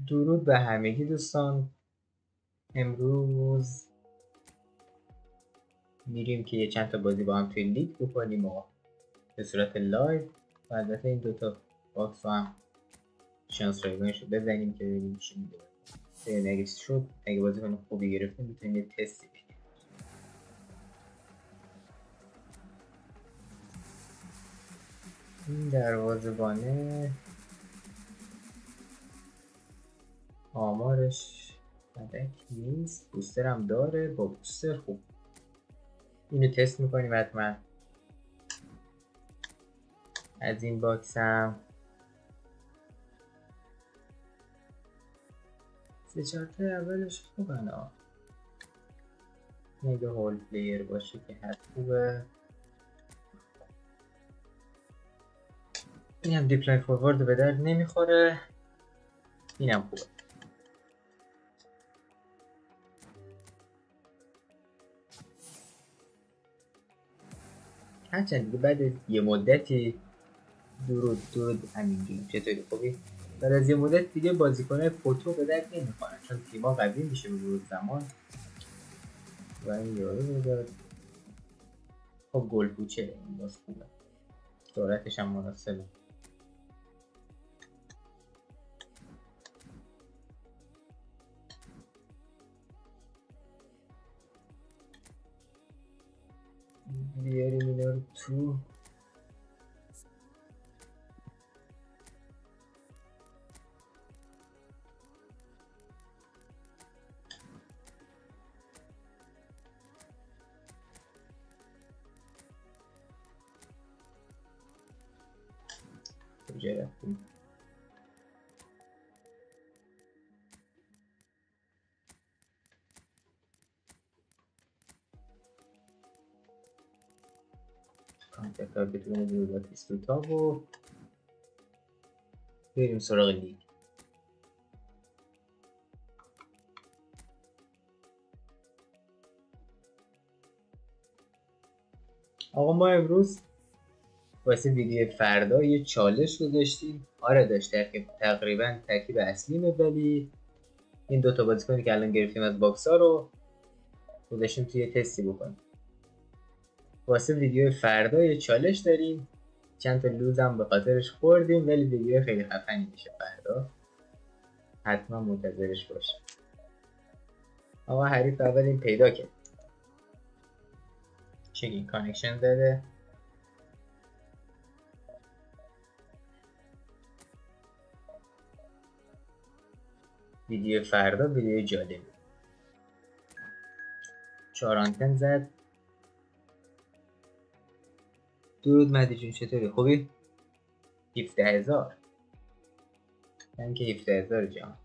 درود به همگی دوستان. امروز میریم که یه چند تا بازی با هم توی لیگ بکنیم و به صورت لایو و البته این دوتا باکس هم شانس رایگانش رو بزنیم که ببینیم چی میده. اگه شد، اگه بازی کنم خوبی گرفتیم میتونیم یه تستی بگیریم. این دروازه‌بانه آمارش بدک نیست، بوستر هم داره. با بوستر خوب اینو تست میکنیم حتما. از این باکس هم سه چارت اولش خوبن ها، اگه هول پلیر باشه که حد خوبه. این هم دیپلای فوروارد به درد نمیخوره، این هم خوبه. هرچند دیگه بعد از یه مدتی درود همینجوری. چطوری خوبی؟ بعد از یه مدت دیگه بازیکنهای پوتو به درد نمیخورن چون تیما قوی میشه به مرور زمان و این یارو رو داد. خب گل پوچه این باز خوبه، سرعتش هم مناسبه. بیاریم اینا رو تو. کجا رفتیم؟ کانتکت ها بتونیم رو باتیستوتا و بریم سراغ لیگ. آقا ما امروز واسه ویدیو فردا یه چالش گذاشتیم. آره داشت تقریبا ترکیب اصلیمه، ولی این دوتا بازیکنی که الان گرفتیم از باکس ها رو گذاشتیم توی تستی بکنیم. واسه ویدیو فردا یه چالش داریم، چند تا لوز هم به خاطرش خوردیم، ولی ویدیو خیلی خفنی میشه فردا، حتما منتظرش باشه. آقا حریف اول این پیدا کرد، چگین کانکشن داره. ویدیو فردا ویدیو جالبی. 4 آنتن زد. درود مهدی جون، چطوری خوبی؟ 17000 من که 17000 جان.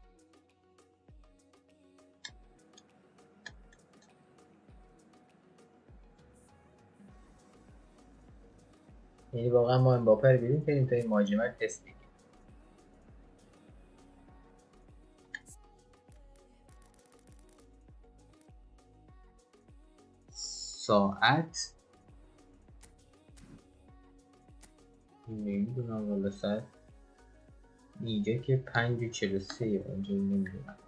یعنی واقعا ما امباپه رو بیرون کنیم تا این مهاجمه رو تست بگیریم. ساعت نمیدونم والا، ساعت اینجا که 5:43 اونجا نمیدونم.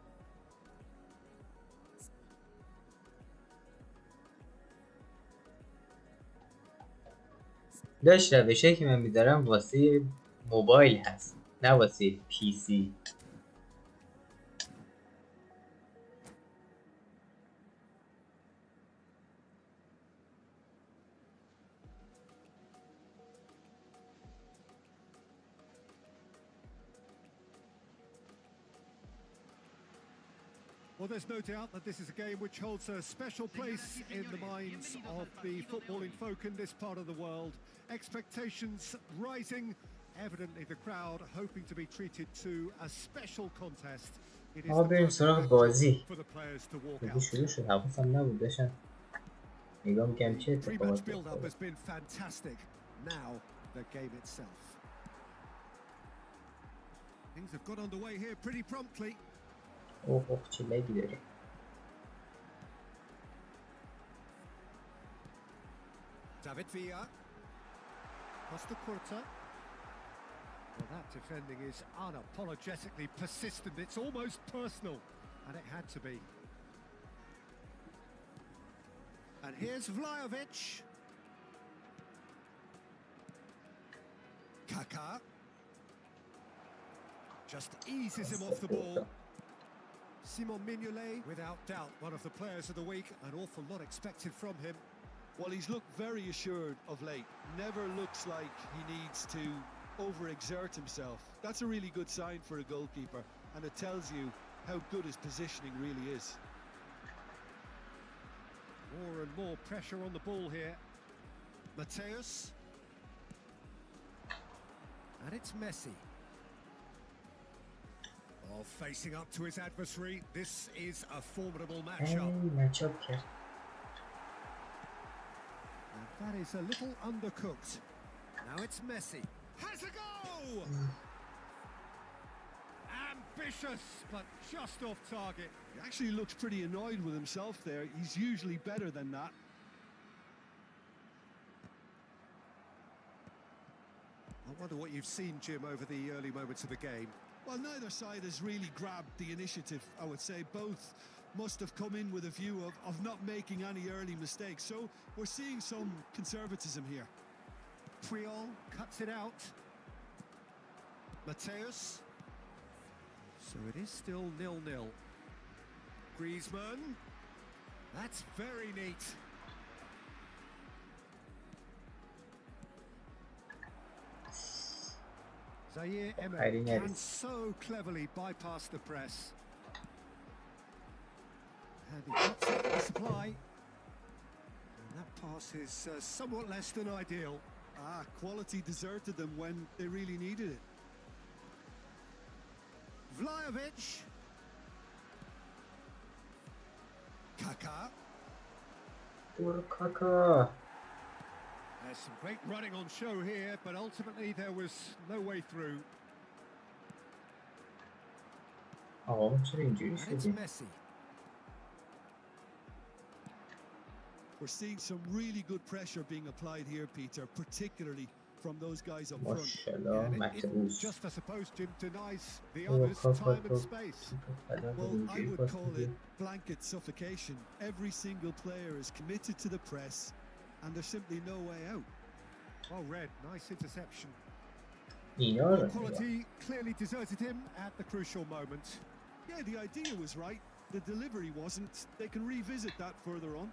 داشت روشه که من میذارم واسه موبایل هست نه واسه پی سی. Well, there's no doubt that this is a game which holds a special place in the minds of the footballing folk in this part of the world. Expectations rising, evidently the crowd hoping to be treated to a special contest. It is آقا بریم سراغ بازی. for the players to walk بازی out. شروع شد، حواسم نبود، داشتم نگاه میکنم چه The اتفاقاتی pre-match build-up افتاده. has been fantastic. Now the game itself. Things have got underway here pretty promptly. اوه چه لگی داره. David Villa. Costa Curta. Well, that defending is unapologetically persistent. It's almost personal, and it had to be. And here's Vlahovic. Kaká. Just eases him off the ball. Simon Mignolet, without doubt, one of the players of the week. An awful lot expected from him. Well, he's looked very assured of late. Never looks like he needs to overexert himself. That's a really good sign for a goalkeeper, and it tells you how good his positioning really is. More and more pressure on the ball here. Mateus. And it's Messi. Oh, facing up to his adversary. This is a formidable matchup. And that is a little undercooked. Now it's Messi. Has a goal! Ambitious, but just off target. He actually looks pretty annoyed with himself there. He's usually better than that. I wonder what you've seen, Jim, over the early moments of the game. Well, neither side has really grabbed the initiative, I would say. Both must have come in with a view of not making any early mistakes. So we're seeing some conservatism here. Puyol cuts it out. Mateus. So it is still 0-0. Griezmann. That's very neat. Zaire Emery can so cleverly bypass the press. And he cuts up the supply. And that pass is somewhat less than ideal. Quality deserted them when they really needed it. Vlahovic. Kaká. There's some great running on show here, but ultimately there was no way through. And it's Messi. We're seeing some really good pressure being applied here, Peter, particularly from those guys up front. And it just, I suppose, Jim, denies the others time and space. Well, I would call it blanket suffocation. Every single player is committed to the press, and there's simply no way out. Well read, nice interception. Quality clearly deserted him at the crucial moment. Yeah, the idea was right. The delivery wasn't. They can revisit that further on.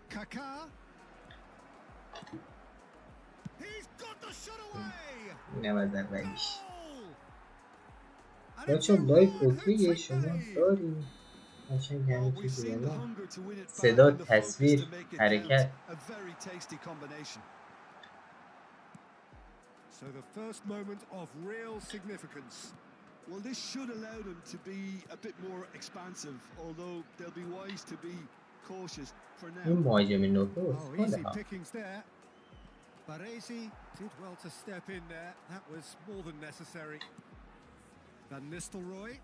Kaká. He's got the shot away. بچه لایو اوکیه شما داریم قشنگ همین چیزی صدا تصویر حرکت. So the first moment of real significance. Well, this should allow them to be a bit more expansive, although they'll be wise to be cautious for now. این مهاجم نوکه Oh, easy pickings there. Baresi did well to step in there. That was more than necessary. Van Nistelrooy.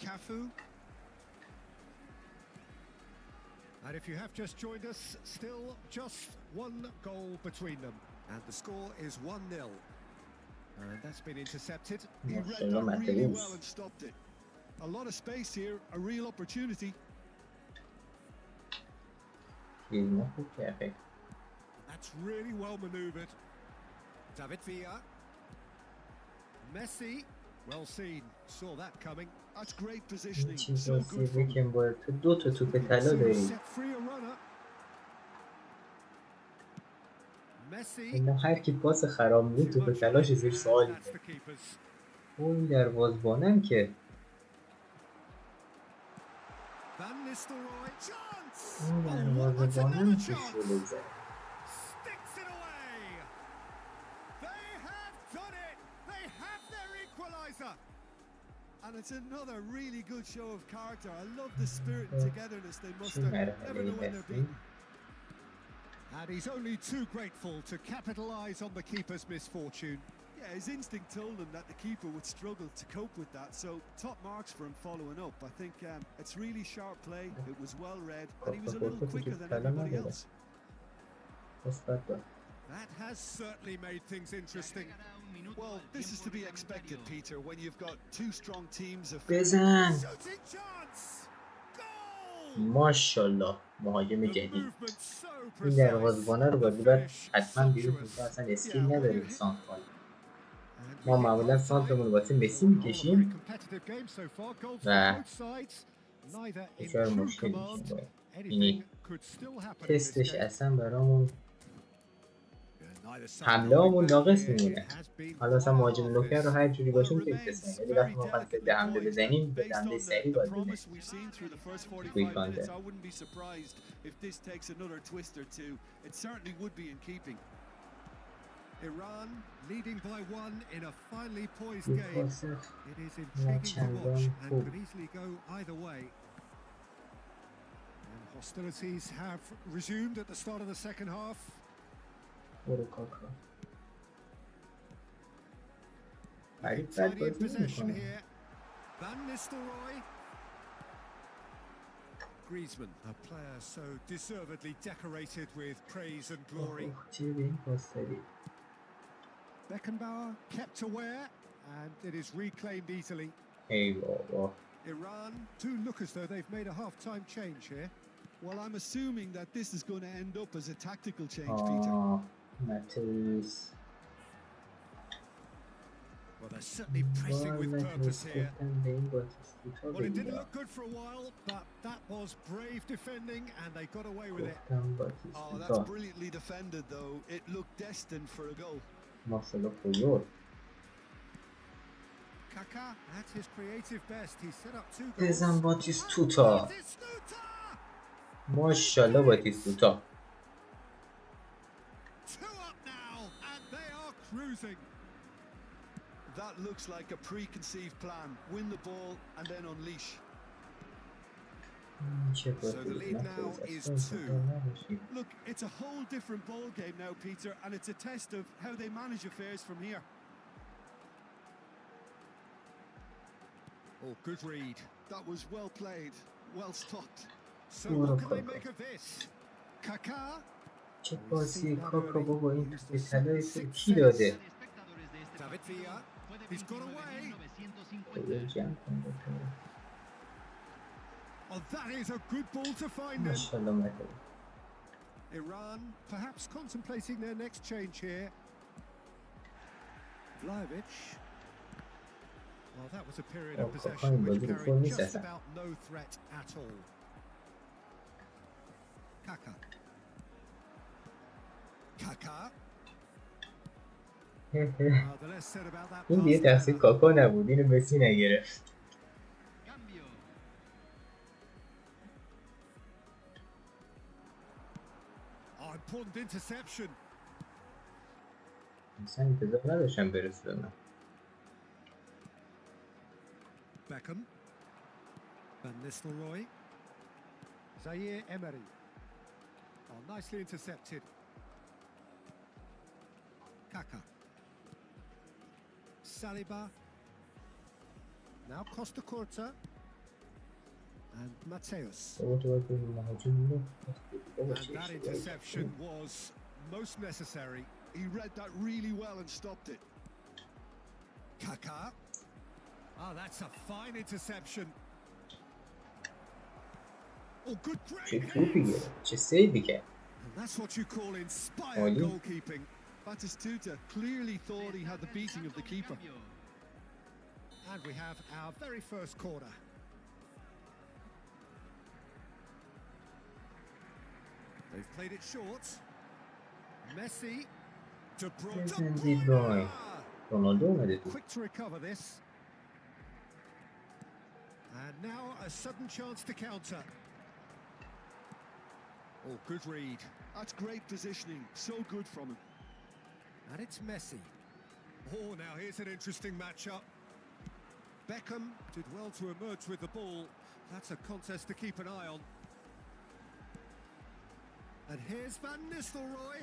Cafu. And if you have just joined us, still just one goal between them. And the score is 1-0. And that's been intercepted. He read that really well and stopped it. A lot of space here, a real opportunity. That's really well manoeuvred. David Villa. Messi. Well seen. Saw that coming. That's great positioning. So good from set free a runner. Messi. هر کی پاس خراب بود تو کلاش زیر سوال. اون دروازه‌بانم که Van Nistelrooy chance. دروازه‌بانم که شلو زد. Sticks it away. They have done it. They have their equalizer. And it's another really good show of character. I love the spirit and togetherness they muster. Never know when they're beaten. And he's only too grateful to capitalise on the keeper's misfortune. Yeah, Yeah, his instinct told him that the keeper would struggle to cope with that, so top marks for him following up. I think it's really sharp play, it was well read, and he was a little quicker than everybody else. That has certainly made things interesting. Well, this is to be expected, Peter, when you've got two strong teams of... بزن. Shooting chance! Goal! ماشاءالله مهاجم The جدید. movement so این precise. دروازه‌بانه رو The باید بعد finish حتما بیرون sumptuous. کنه. اصلا اسکیل Yeah, when نداره you این hit- سانت کنه. And we ما hit معمولا half-time. سانتمون واسه مسی All in all, a very میکشیم competitive game so far. Goals و for both sides. Neither in دچار true مشکل command. میشیم باید. Anything یعنی could still happen in this تستش game. اصلا برامون Neither side حمله همون holding back ناقص here. میمونه. It has been حالا مثلا quite a مهاجم half نوکر رو this. هر جوری Well, باشه it میتونیم remains بزنیم، ولی very وقتی ما میخوایم delicately ضد حمله poised, بزنیم and به based حمله on سریع the باید بزنیم. promise we've seen through the first 45 Quick on minutes, there. I wouldn't be surprised if this takes another twist or two. It certainly would be in keeping. Iran leading by one in a finely poised این game. پاس It is intriguing to watch چندان and خوب. could easily go either way. And hostilities have resumed at the start of the second half. برو کاکا. Looking فرید بد tidy in بازی possession نمی‌کنه. here. Van Nistelrooy. Griezmann, a player so deservedly decorated with praise and glory. اوه، چرا به این پاس دادی؟ Beckenbauer kept aware, and it is reclaimed easily. ای بابا. Iran do look as though they've made a half-time change here. Well, I'm assuming that this is going to end up as a tactical change, Peter. ماتوس. Well, they're certainly pressing with purpose here. Well, it didn't look good for a while, but that was brave defending, and they got away with it. Oh, that's brilliantly defended, though. It looked destined for a goal. Kaká at his creative best. He set up two goals. بزن باتیستوتا. Batistuta! ماشاءالله باتیستوتا. 2 up now, and they are cruising. That looks like a preconceived plan. Win the ball and then unleash. So the lead now is 2. Look, it's a whole different ball game now, Peter, and it's a test of how they manage affairs from here. Oh, good read. That was well played, well stopped. So what can they make of this? Kaká. چه بازی کاکا بابا، این به طلای کی داده؟ David Villa. He's got away. Oh, that is a good ball to find him. ماشاءالله مدد. Iran perhaps contemplating their next change here. Vlahovic. Well, that was a period of possession which carried just about no threat at all. Kaká. Kaká. The less said about that این دیگه pass, تقصیر the better. کاکا نبود، اینو مسی نگرفت. Oh, important interception. اصلا انتظار نداشتم برسه به من. Beckham. Van Nistelrooy. Zaire Emery. Oh, nicely intercepted. Kaká. Saliba. Now Costa Curta. And Mateus. بابا تو باید بگیم مهاجم رو. And that interception was most necessary. He read that really well and stopped it. Kaká. Oh, that's a fine interception. Oh, good چه break. توپی گرفت، چه سیوی کرد. And that's what you call inspired Oli. goalkeeping. Batistuta clearly thought he had the beating of the keeper. And we have our very first corner. They've played it short. Messi. De بزن دی برای. رونالدو اومده تو. Quick to recover this. And now a sudden chance to counter. Oh, good read. That's great positioning. So good from him. And it's Messi. Oh, now here's an interesting matchup. Beckham did well to emerge with the ball. That's a contest to keep an eye on. And here's Van Nistelrooy.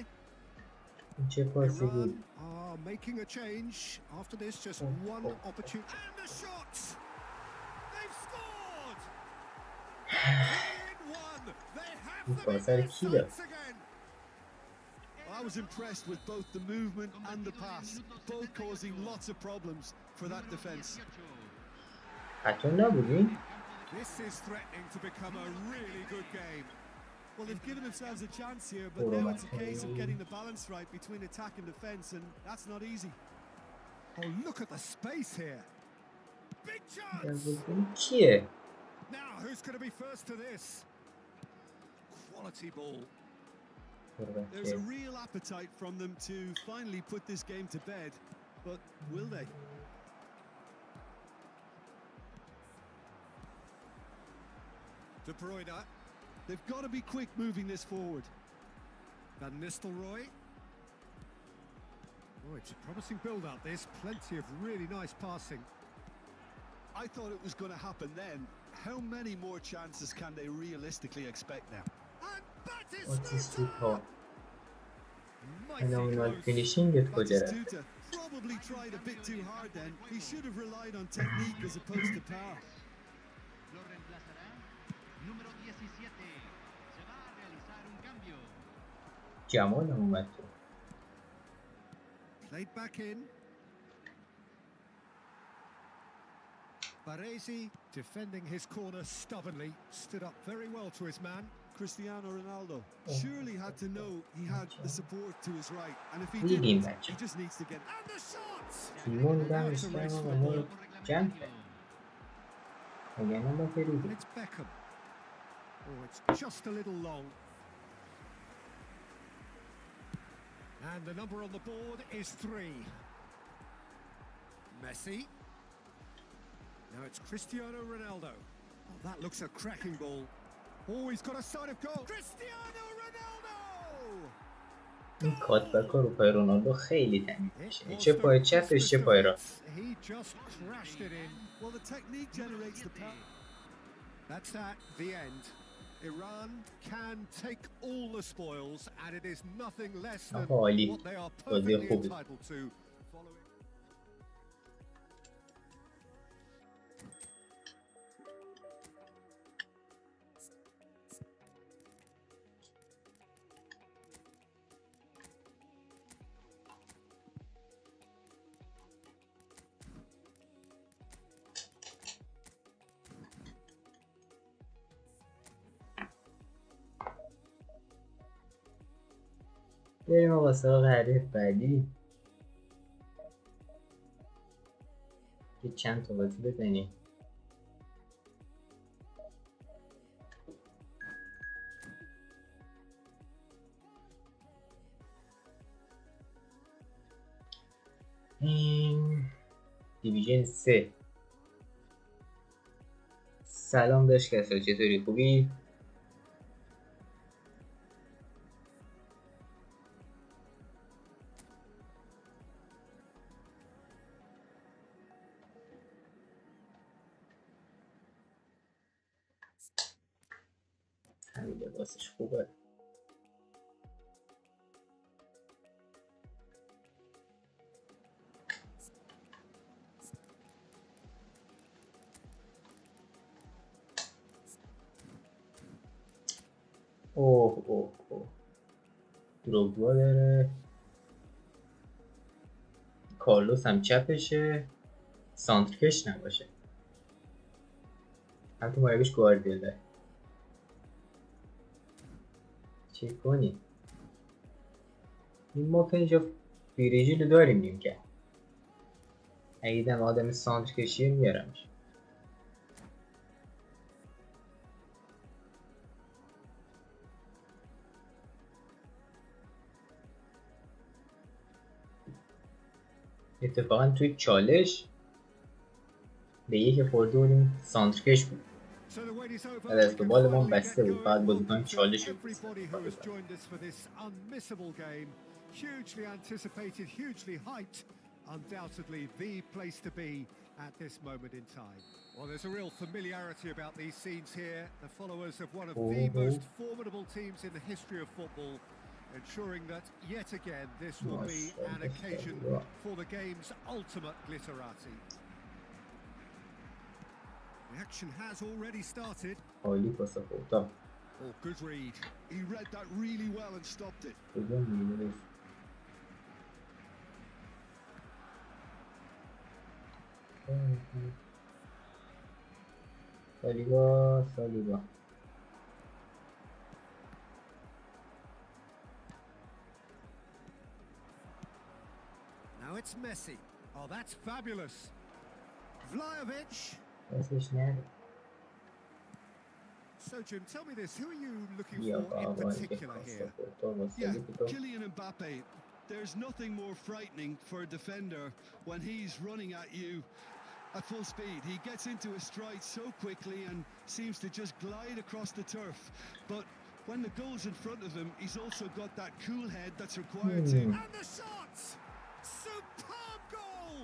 چه پاسی بود. Iran are making a change after this. Just one opportunity. And the shot! They've scored! In one. They have این them in پاسر their کی داد؟ sights again. I was impressed with both the movement and the pass, both causing lots of problems for that defence. حتی نبودین؟ This is threatening to become a really good game. Well, they've given themselves a chance here, but now it's a case of getting the balance right between attack and defence, and that's not easy. Oh, look at the space here. Big chance. دروازه‌بان کیه؟ Now, who's going to be first to this? Quality ball. There's a real appetite from them to finally put this game to bed, but will they? De Bruyne. They've got to be quick moving this forward. Van Nistelrooy. Oh, it's a promising build-up. There's plenty of really nice passing. I thought it was going to happen then. How many more chances can they realistically expect now? And Batistuta. mighty Phenomenal close. finishing کجا رفت؟ Batistuta probably tried a bit too hard then. He should have relied on technique as opposed to power. Lo reemplazará número 17. Se va a realizar un cambio. جمال هم اومد تو. Played back in. Baresi defending his corner stubbornly, stood up very well to his man. Cristiano Ronaldo surely had to know he had the support to his right, and if he Leading didn't, match. he just needs to get. And the shots! تیمون دمش گرم و ما رو جمع کرد. وگرنه ما And بریدیم. it's Beckham. Oh, it's just a little long. And the number on the board is 3. Messi. Now it's Cristiano Ronaldo. Oh, that looks a cracking ball. Oh, he's got a side of goal. Cristiano Ronaldo! این کاتبک ها رو پای رونالدو خیلی تمیز میشه. چه پای چپش چه پای راست. He just crashed it in. Well, the technique generates the power. That's at the end. Iran can take all the spoils, and it is nothing less than آقا عالی. what they are بازی perfectly خوبی. entitled to. Following. بریم آقا سراغ حریف بعدی. که چند تا بازی بزنیم. دیویژن 3. سلام داشت کسا، چطوری؟ خوبی؟ همین لباسش خوبه. اوه دروگبا داره. کارلوس هم چپشه. سانترکش نباشه. هم تو مایبش گواردیولا. چی کنی؟ ما که اینجا بیریجی رو داریم نیم که اگه دیدم آدم سانترکشیه میارمش. اتفاقا توی چالش به یکی خورده بودیم سانترکش بود. بعد از که بال ما بسته بود فقط بازیکن چالش بود. Hugely anticipated, hugely hyped, undoubtedly the place to be at this moment in time. Well, there's a real familiarity about these scenes here. The followers of one of the most formidable teams in the history of football. ensuring that yet again this will be an occasion for the game's ultimate glitterati. The action has already started. عالی پاس خوب. Oh, good read. He read that really well and stopped it. Saliba. Now it's Messi. Oh, that's fabulous. Vlahovic. So, Jim, tell me this. Who are you looking for in particular here? Yeah, Kylian Mbappe. There's nothing more frightening for a defender when he's running at you at full speed. He gets into a stride so quickly and seems to just glide across the turf. But when the goal's in front of him, he's also got that cool head that's required to... And the shot! Superb goal!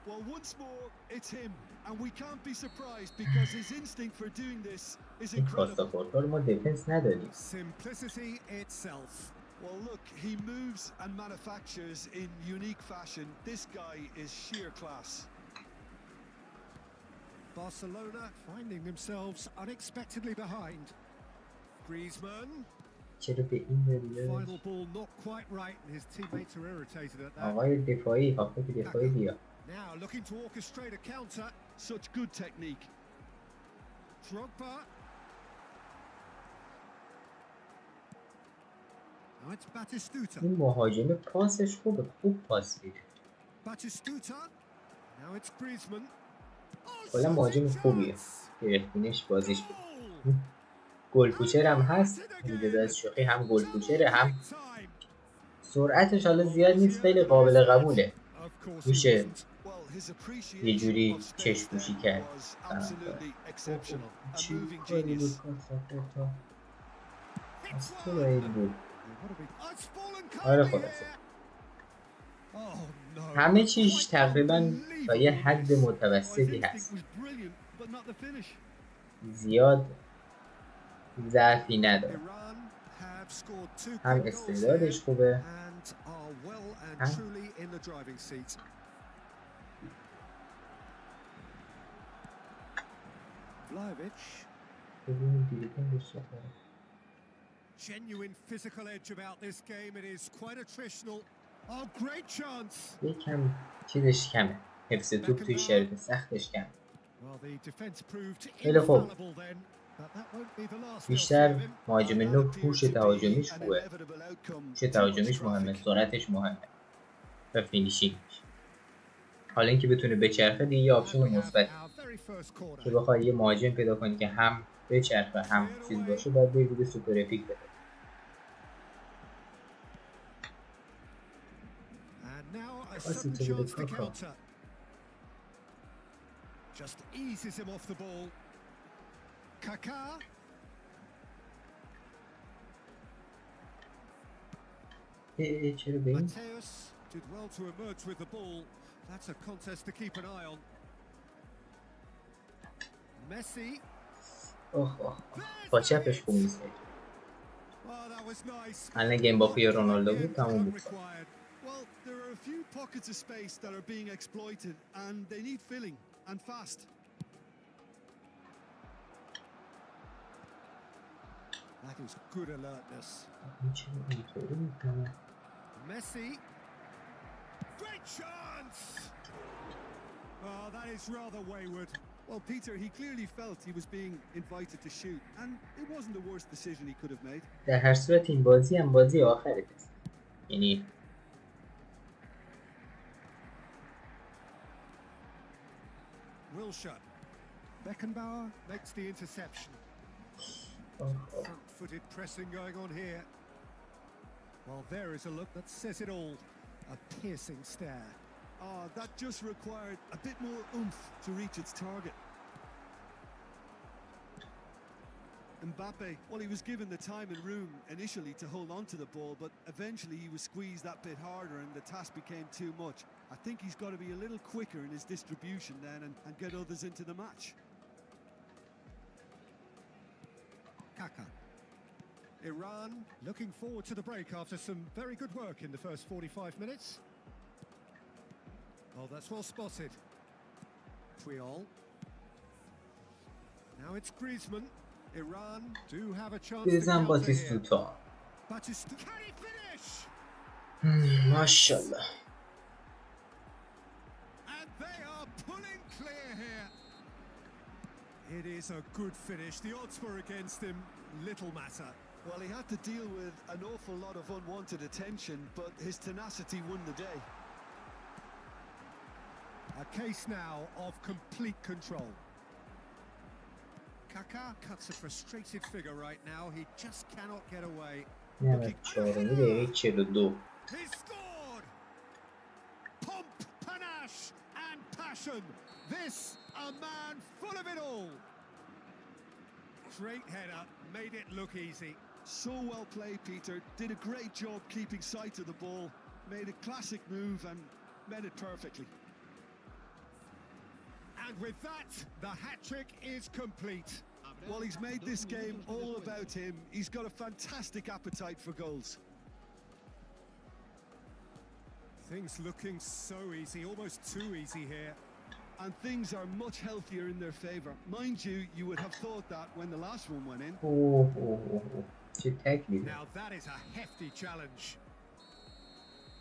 Well, once more, it's him. And we can't be surprised because his instinct for doing this is incredible. Simplicity itself. Well, look, he moves and manufactures in unique fashion. This guy is sheer class. Barcelona finding themselves unexpectedly behind. Griezmann. Final ball not quite right, and his teammates are irritated at that. Now looking to orchestrate a counter. Such good technique. Drogba. Now it's Batistuta. این مهاجم پاسش خوب پاس میده. Batistuta. Now it's Griezmann. کلا مهاجم خوبیه. گرفتینش بازیش بود. گل کوچر هم هست. میده از شوخی هم گل کوچره هم سرعتش حالا زیاد نیست خیلی قابل قبوله. میشه یه جوری چشم پوشی کرد. چی کاری بود کاساپورتا؟ از تو باید بود. آره خلاصه همه چیش تقریبا تا یه حد متوسطی هست. زیاد ضعفی نداره. هم استعدادش خوبه هم Genuine physical edge about this game. It is quite attritional. Oh, great chance. یکم چیزش کمه. حفظ توپ توی شرایط سختش کمه. خیلی خوب. بیشتر مهاجم نو پوش تهاجمیش خوبه. پوش تهاجمیش مهمه. سرعتش مهمه. و فینیشینگش. حالا اینکه بتونه بچرخه دیگه یه آپشن مثبت. که بخوای یه مهاجم پیدا کنی که هم بچرخه هم چیز باشه باید بری سوپر اپیک بده. Just eases him off the ball. Kaká. Mateus did well to emerge with the ball. That's a contest to keep an eye on. Messi. با چپش خوب نیست. الان گیم با پی رونالدو بود تموم بود. Well, there are a few pockets of space that are being exploited and they need filling and fast. That is good alertness. Messi. Great chance! Oh, that is rather wayward. Well, Peter, he clearly felt he was being invited to shoot and it wasn't the worst decision he could have made. در هر صورت این بازی هم بازی آخره است. یعنی Wilshere. Beckenbauer makes the interception. Front-footed pressing going on here. Well, there is a look that says it all. A piercing stare. That just required a bit more oomph to reach its target. Mbappe, well, he was given the time and room initially to hold on to the ball, but eventually he was squeezed that bit harder and the task became too much. I think he's got to be a little quicker in his distribution then and get others into the match. Kaká. Iran looking forward to the break after some very good work in the first 45 minutes. Oh, that's well spotted. Puyol. Now it's Griezmann. Iran do have a chance to بزن counter here. باتیستوتا. Can he finish? ماشاءالله. And they are pulling clear here. It is a good finish. The odds were against him. Little matter. Well, he had to deal with an awful lot of unwanted attention, but his tenacity won the day. A case now of complete control. Kaká cuts a frustrated figure right now. He just cannot get away. نه 4:42. He scored! Pomp, panache and passion. This a man full of it all. Great header, made it look easy. So well played, Peter. Did a great job keeping sight of the ball. Made a classic move and met it perfectly. And with that, the hat-trick is complete. Well, he's made this game all about him. He's got a fantastic appetite for goals. Things looking so easy, almost too easy here. And things are much healthier in their favour. Mind you, you would have thought that when the last one went in. چه تکلیفه. Now that is a hefty challenge.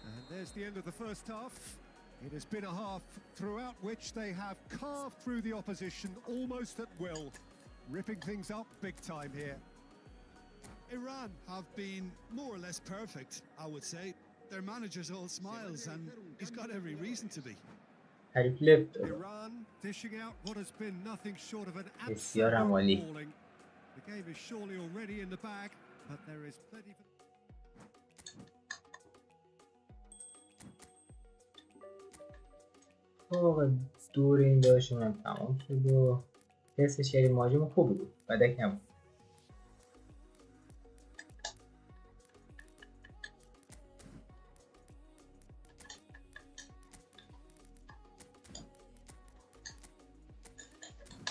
And there's the end of the first half. It has been a half throughout which they have carved through the opposition almost at will, ripping things up big time here. Iran have been more or less perfect, I would say. Their manager's all smiles and he's got every reason to be. حریف لفت. Iran dishing out what has been nothing short of an بسیار absolute عالی. appalling. The game is surely already in the bag, but there is plenty for... واقعا دور این داشتون هم تمام شد و حسش کردیم مهاجم خوبی بود. بدک نبود.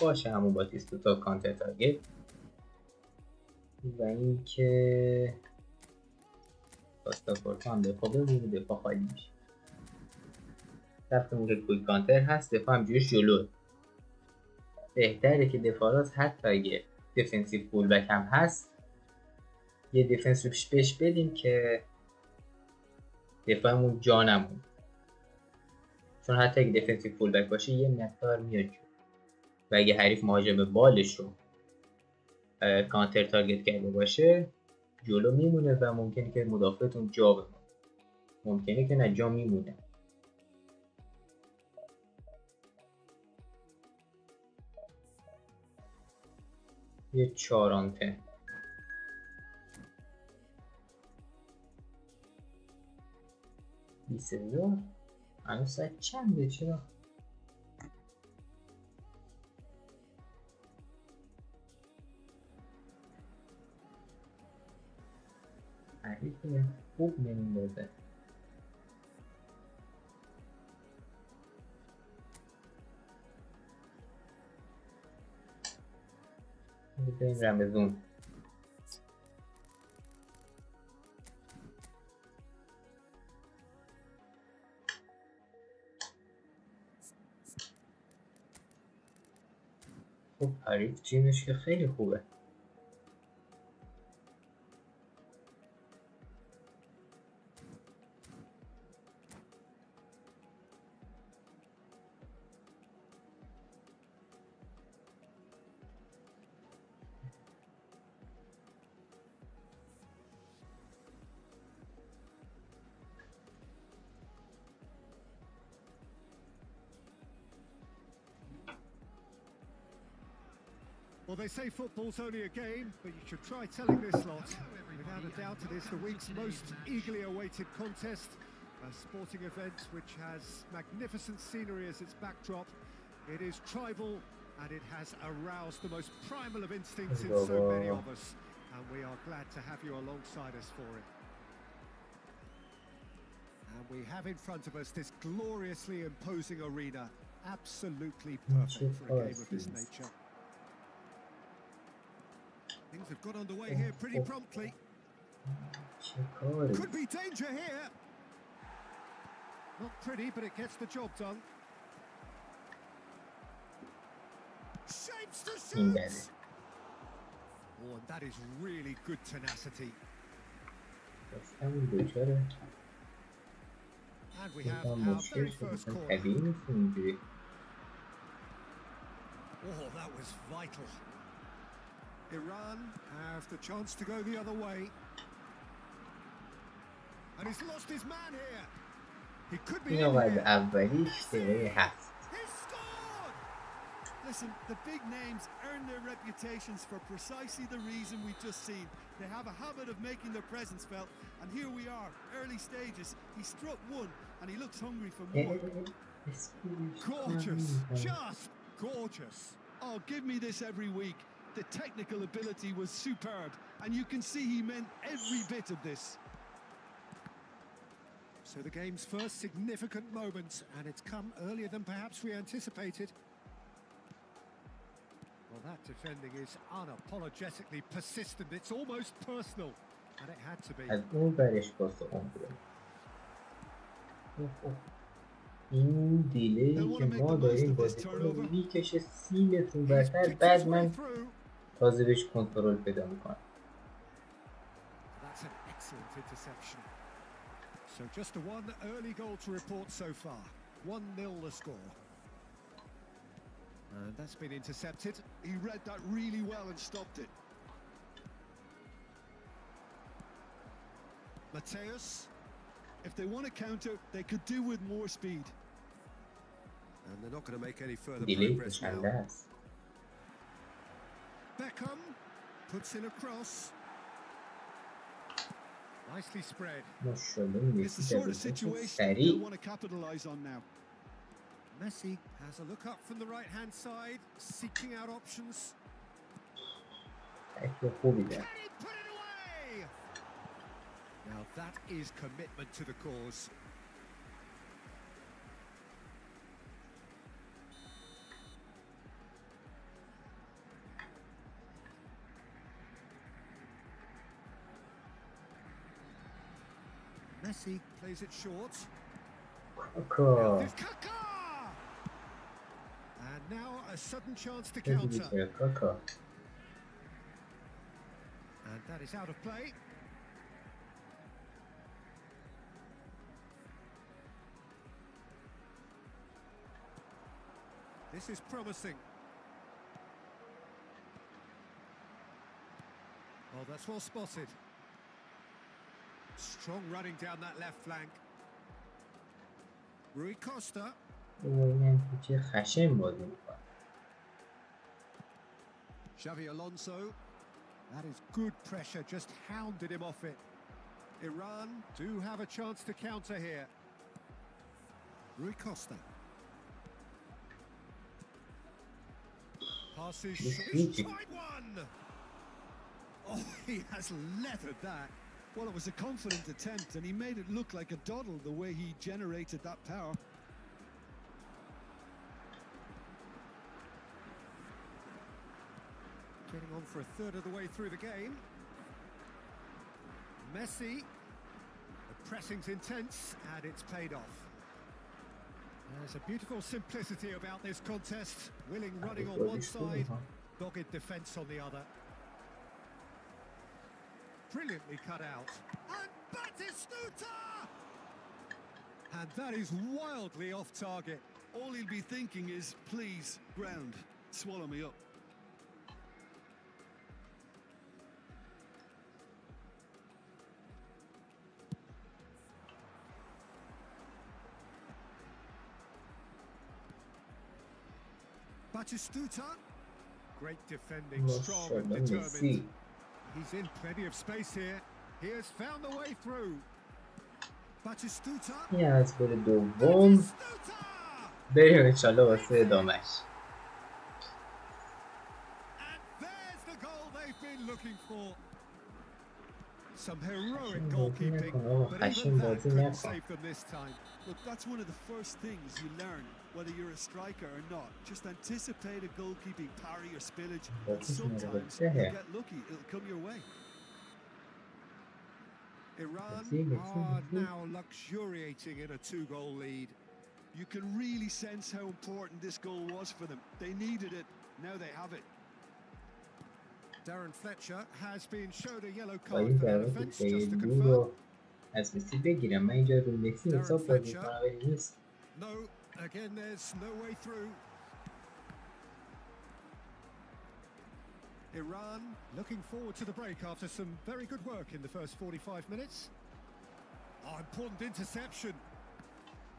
باشه همون باتیستوتا کانتر تارگت و اینکه پاستاپورت هم دفاع بمونه، دفاع خالی میشه. رفتمون که کویک کانتر هست، دفاع هم جوش جلو. بهتره که دفاعات حتی اگه دفنسیو فول بک هم هست یه دفنس رو بهش بدیم که دفاعمون جا نمون، چون حتی اگه دفنسیو فول بک باشه یه مقدار میاد جو. و اگه حریف مهاجم بالش رو کانتر تارگت کرده باشه جلو میمونه و ممکنه که مدافعتون جا بمونه، ممکنه که نه جا میمونه. یه 4 آنتن $20,000 هنوز ساعت چنده؟ چرا؟ حریف خوب نمیندازه. بریم رمزون. خب حریف تیمش که خیلی خوبه. Well, they say football's only a game, but you should try telling this lot. Without a doubt, it is the week's most eagerly awaited contest. A sporting event which has magnificent scenery as its backdrop. It is tribal and it has aroused the most primal of instincts in so many of us. And we are glad to have you alongside us for it. And we have in front of us this gloriously imposing arena. Absolutely perfect for a game of this nature. Things have got underway here pretty promptly. چه کاری؟ Could be danger here. Not pretty, but it gets the job done. Shapes to این shoot. بده. Oh, and that is really good tenacity. دستمون دوچاره And we این have کام our مشکل very شد first اصلا corner. طبیعی نیست اینجوری. Oh, that was vital. Iran have the chance to go the other way. And he's lost his man here. He could be این in آقای here. اولیش دقیقه 7. He scored! Listen, the big names earn their reputations for precisely the reason we've just seen. They have a habit of making their presence felt, and here we are, early stages. He struck one, and he looks hungry for more. Gorgeous, just gorgeous. Oh, give me this every week. The technical ability was superb, and you can see he meant every bit of this. So the game's first significant moment, and it's come earlier than perhaps we anticipated. Well, that defending is unapologetically persistent. It's almost personal, and it had to be. از اون برش پاس اون بود. این دیلی که ما داریم بازیکن میکشه 30 متر برتر بعد من تازه بهش کنترل پیدا میکنم. That's an excellent interception. So just one early goal to report so far. 1-0 the score. And that's been intercepted. He read that really well and stopped it. Mateus. If they want to counter, they could do with more speed. And they're not going to make any further دیلی progress چنده now. است. Beckham puts in a cross. Nicely spread. ماشاءالله It's the مسی sort of جدیدن situation سریع. they'll want to capitalize on now. Messi has a look up from the right-hand side, seeking out options. تکل خوبی Can دارم. he put it away? Now that is commitment to the cause. Messi plays it short. کاکا There's Kaká! And now a sudden chance to خیلی counter. بیشتر کاکا. And that is out of play. This is promising. Oh, that's well spotted. Strong running down that left flank. Rui Costa. این چه خشن بازی میکنه. Xavi Alonso. That is good pressure, just hounded him off it. Iran do have a chance to counter here. Rui Costa. Passes. He's tried one! Oh, he has leathered that. Well, it was a confident attempt, and he made it look like a doddle the way he generated that power. Getting on for a third of the way through the game. Messi. The pressing's intense, and it's paid off. There's a beautiful simplicity about this contest. Willing running on one side, dogged defence on the other. Brilliantly cut out. And Batistuta! And that is wildly off target. All he'll be thinking is, please, ground, swallow me up. Batistuta. Great defending, strong and ماشاءالله determined. مسی. He's in plenty of space here. He has found the way through. Batistuta. این از گل دوم Batistuta! بریم انشالله واسه ادامش. And there's the goal they've been looking for. Some heroic goalkeeping, but even that couldn't save them this time. Look, that's one of the first things you learn, whether you're a striker or not. Just anticipate a goalkeeping parry or spillage, and sometimes you'll get lucky, it'll come your way. Iran Merci, are merci. now luxuriating in a 2-goal lead. You can really sense how important this goal was for them. They needed it, now they have it. Darren Fletcher has been showed a yellow card باید for در that واقع offence, که just to دو confirm. رو از مسی بگیرم. من اینجا رو مسی Darren حساب بازی Fletcher. کنم ولی نیست. No, again there's no way through. Iran looking forward to the break after some very good work in the first 45 minutes. Oh, important interception.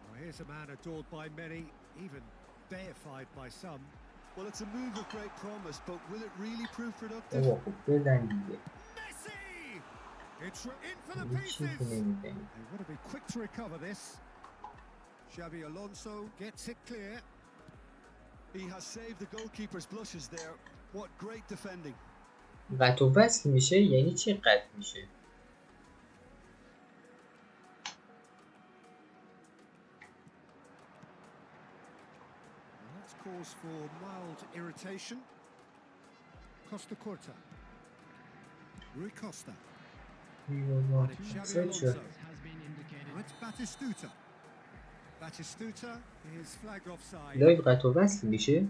Oh, here's a man adored by many, even deified by some. Well, it's a move of great promise, but will it really prove productive? بابا خوب بزن دیگه. Messi! It's in for the هیچ چیزی pieces. نمی‌زنی. They want to be quick to recover this. Xabi Alonso gets it clear. He has saved the goalkeeper's blushes there. What great defending. قطع و وصل میشه یعنی چی قطع میشه؟ And that's cause for mild irritation. Costa Corta. Rui Costa. And it's Xabi Alonso. And it's Batistuta. Batistuta is flagged offside. لایو قطع و وصل میشه؟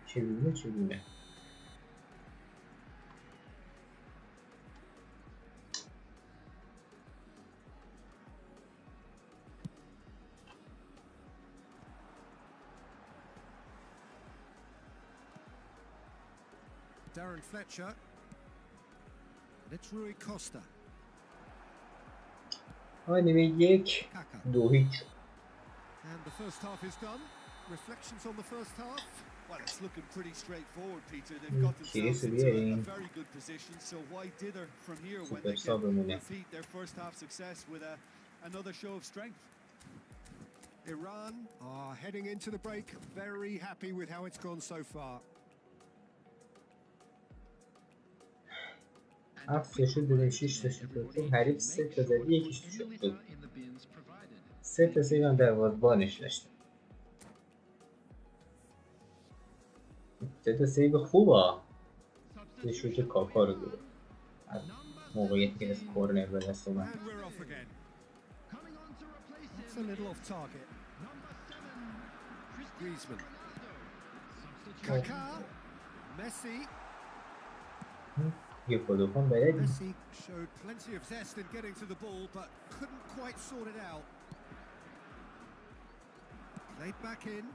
چگونه؟ Darren Fletcher. And it's Rui Costa. نیمه یک Kaka. 2-0. And the first half is done. Reflections on the first half. Well, it's looking pretty straightforward, Peter. They've got Serious themselves into really. a very good position, so why dither from here when Super they can stubborn, repeat their first half success with another show of strength? Iran are heading into the break very happy with how it's gone so far. هفتشو دادیم 6 تا شد دادیم حریف 3 تا زدی یکیش تو شد داد 3 تا سیو هم در وازبانش داشتم 3 تا سیو خوبه یه شوت کاکا رو گرفت موقعیتی که از کورنر به دست اومد And we're off again. It's a little off target. Griezmann. Kaka. Messi. یه خودکن بلدی Messi showed plenty of zest in getting to the ball, but couldn't quite sort it out. Played back in.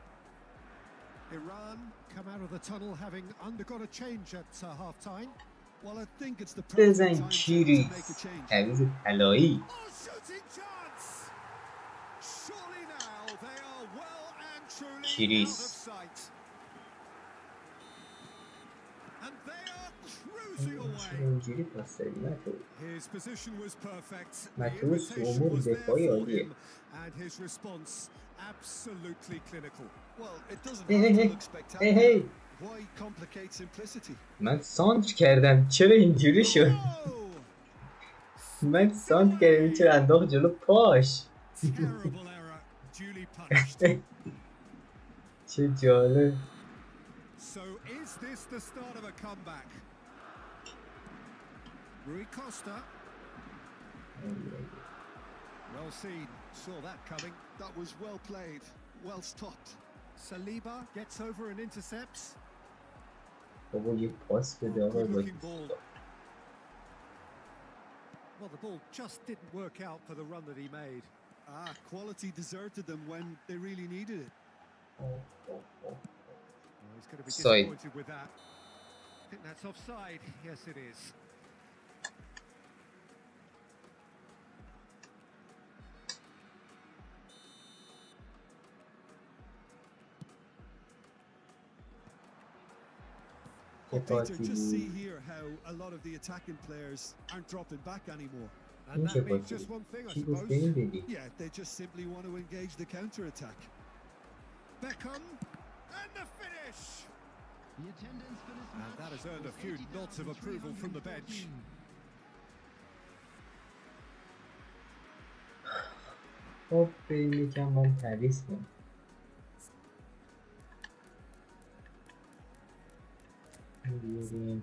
Iran come out of the tunnel having undergone a change at half-time. Well, I think it's the perfect بزن time to make a کیریس change. تعویض طلایی Oh, shooting chance! Surely now they are well and truly Kiris. out of sight. And they are cruising away. اینجوری پاس دادی متو His position was perfect. The متروس تو invitation امور was there دفاعی for عالیه him, and his response absolutely clinical. Well, it doesn't Hey, have hey, to look hey, spectacular. hey. Why complicate simplicity? من سانتر کردم چرا اینجوری شد Oh! من سانتر کردم این چرا انداخت جلو پاش Terrible error, duly punished. چه جالب So is this the start of a comeback? Rui Costa. Well seen, saw that coming. That was well played, well stopped. Saliba gets over and intercepts. بابا یه پاس بده آقا Good با looking ball. Well, the ball just didn't work out for the run that he made. Ah, quality deserted them when they really needed it. Well, he's going to be Offside. disappointed with that. I think that's offside. Yes, it is. Well, Peter, Party. just see here how a lot of the attacking players aren't dropping back anymore. And این چه that means پاسی just one thing, I چی گفت suppose. به این بگی Yeah, they just simply want to engage the counter-attack. Beckham and the finish. The attendance for this And that match has earned a was few nods of approval from the bench. 80,314. خب بریم یکم من تعویض کنم بیاریم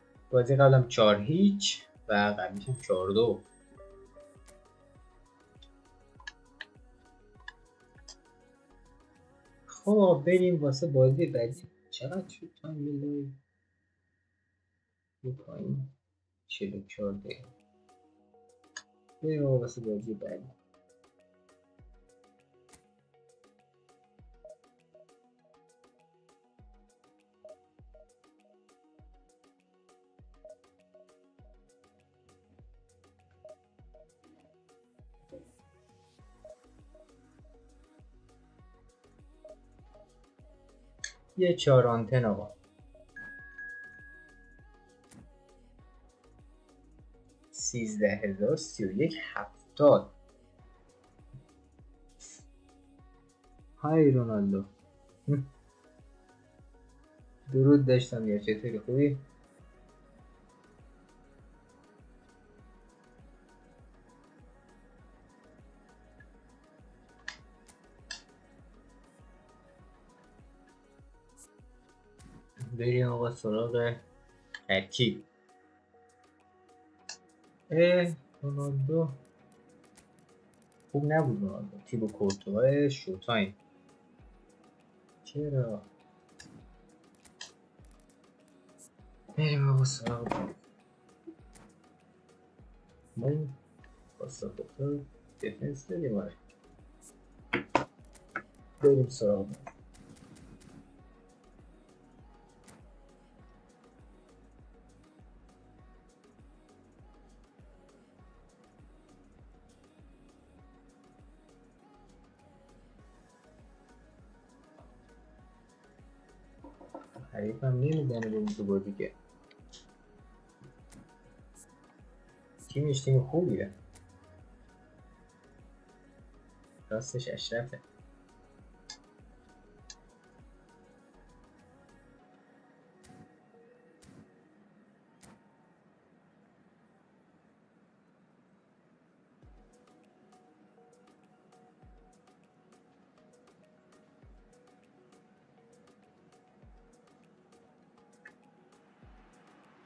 بازی قبلم 4-0 و قبلیشم 4-2. خب بریم واسه بازی بعدی. چقدر شد تایم لایو؟ یه پایین 44 دقیقه. بریم واسه بازی بعدی. یه 4 آنتن آقا 13031 های رونالدو. درود داشتم یا چطوری خوبی؟ بریم آقا سراغ ترکیب. رونالدو خوب نبود. رونالدو تیبو کورتوا شوتایم. چرا؟ بریم آقا سراغ ما این پاساپورتا دفنس داریم. آره بریم سراغ حریف هم نمیدنه بریم تو بازی که تیمش تیم خوبیه. راستش اشرفه.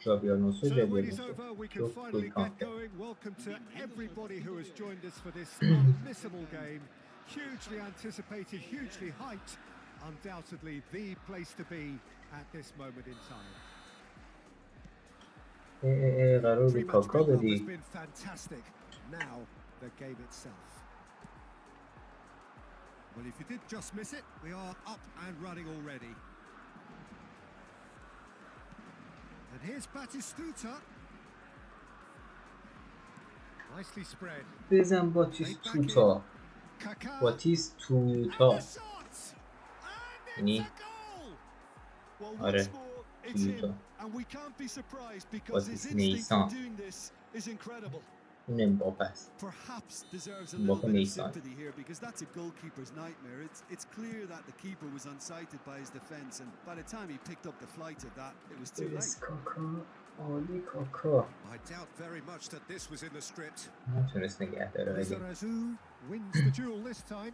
So when it's over, we can finally get going. Welcome to everybody who has joined us for this unmissable game. Hugely anticipated, hugely hyped. Undoubtedly the place to be at this moment in time. قرار بود کاکا Has بدی. been fantastic. Now the game itself. Well, if you did just miss it, we are up and running already. And here's Batistuta. Nicely spread. بزن باتیستوتا. Kaká. باتیستوتا. یعنی Well, آره once more, it's him, توتا. and we can't be surprised because What his is instinct for Nissan? doing this is incredible. اون امباپه است. Perhaps deserves a Mbappe little bit of Nissan. sympathy here because that's a goalkeeper's nightmare. It's clear that the keeper was unsighted by his defence, and by the time he picked up the flight of that, it was too late. کاکا. عالی کاکا. I doubt very much that this was in the script. نتونست نگه داره ولی Lizarazu wins the duel this time.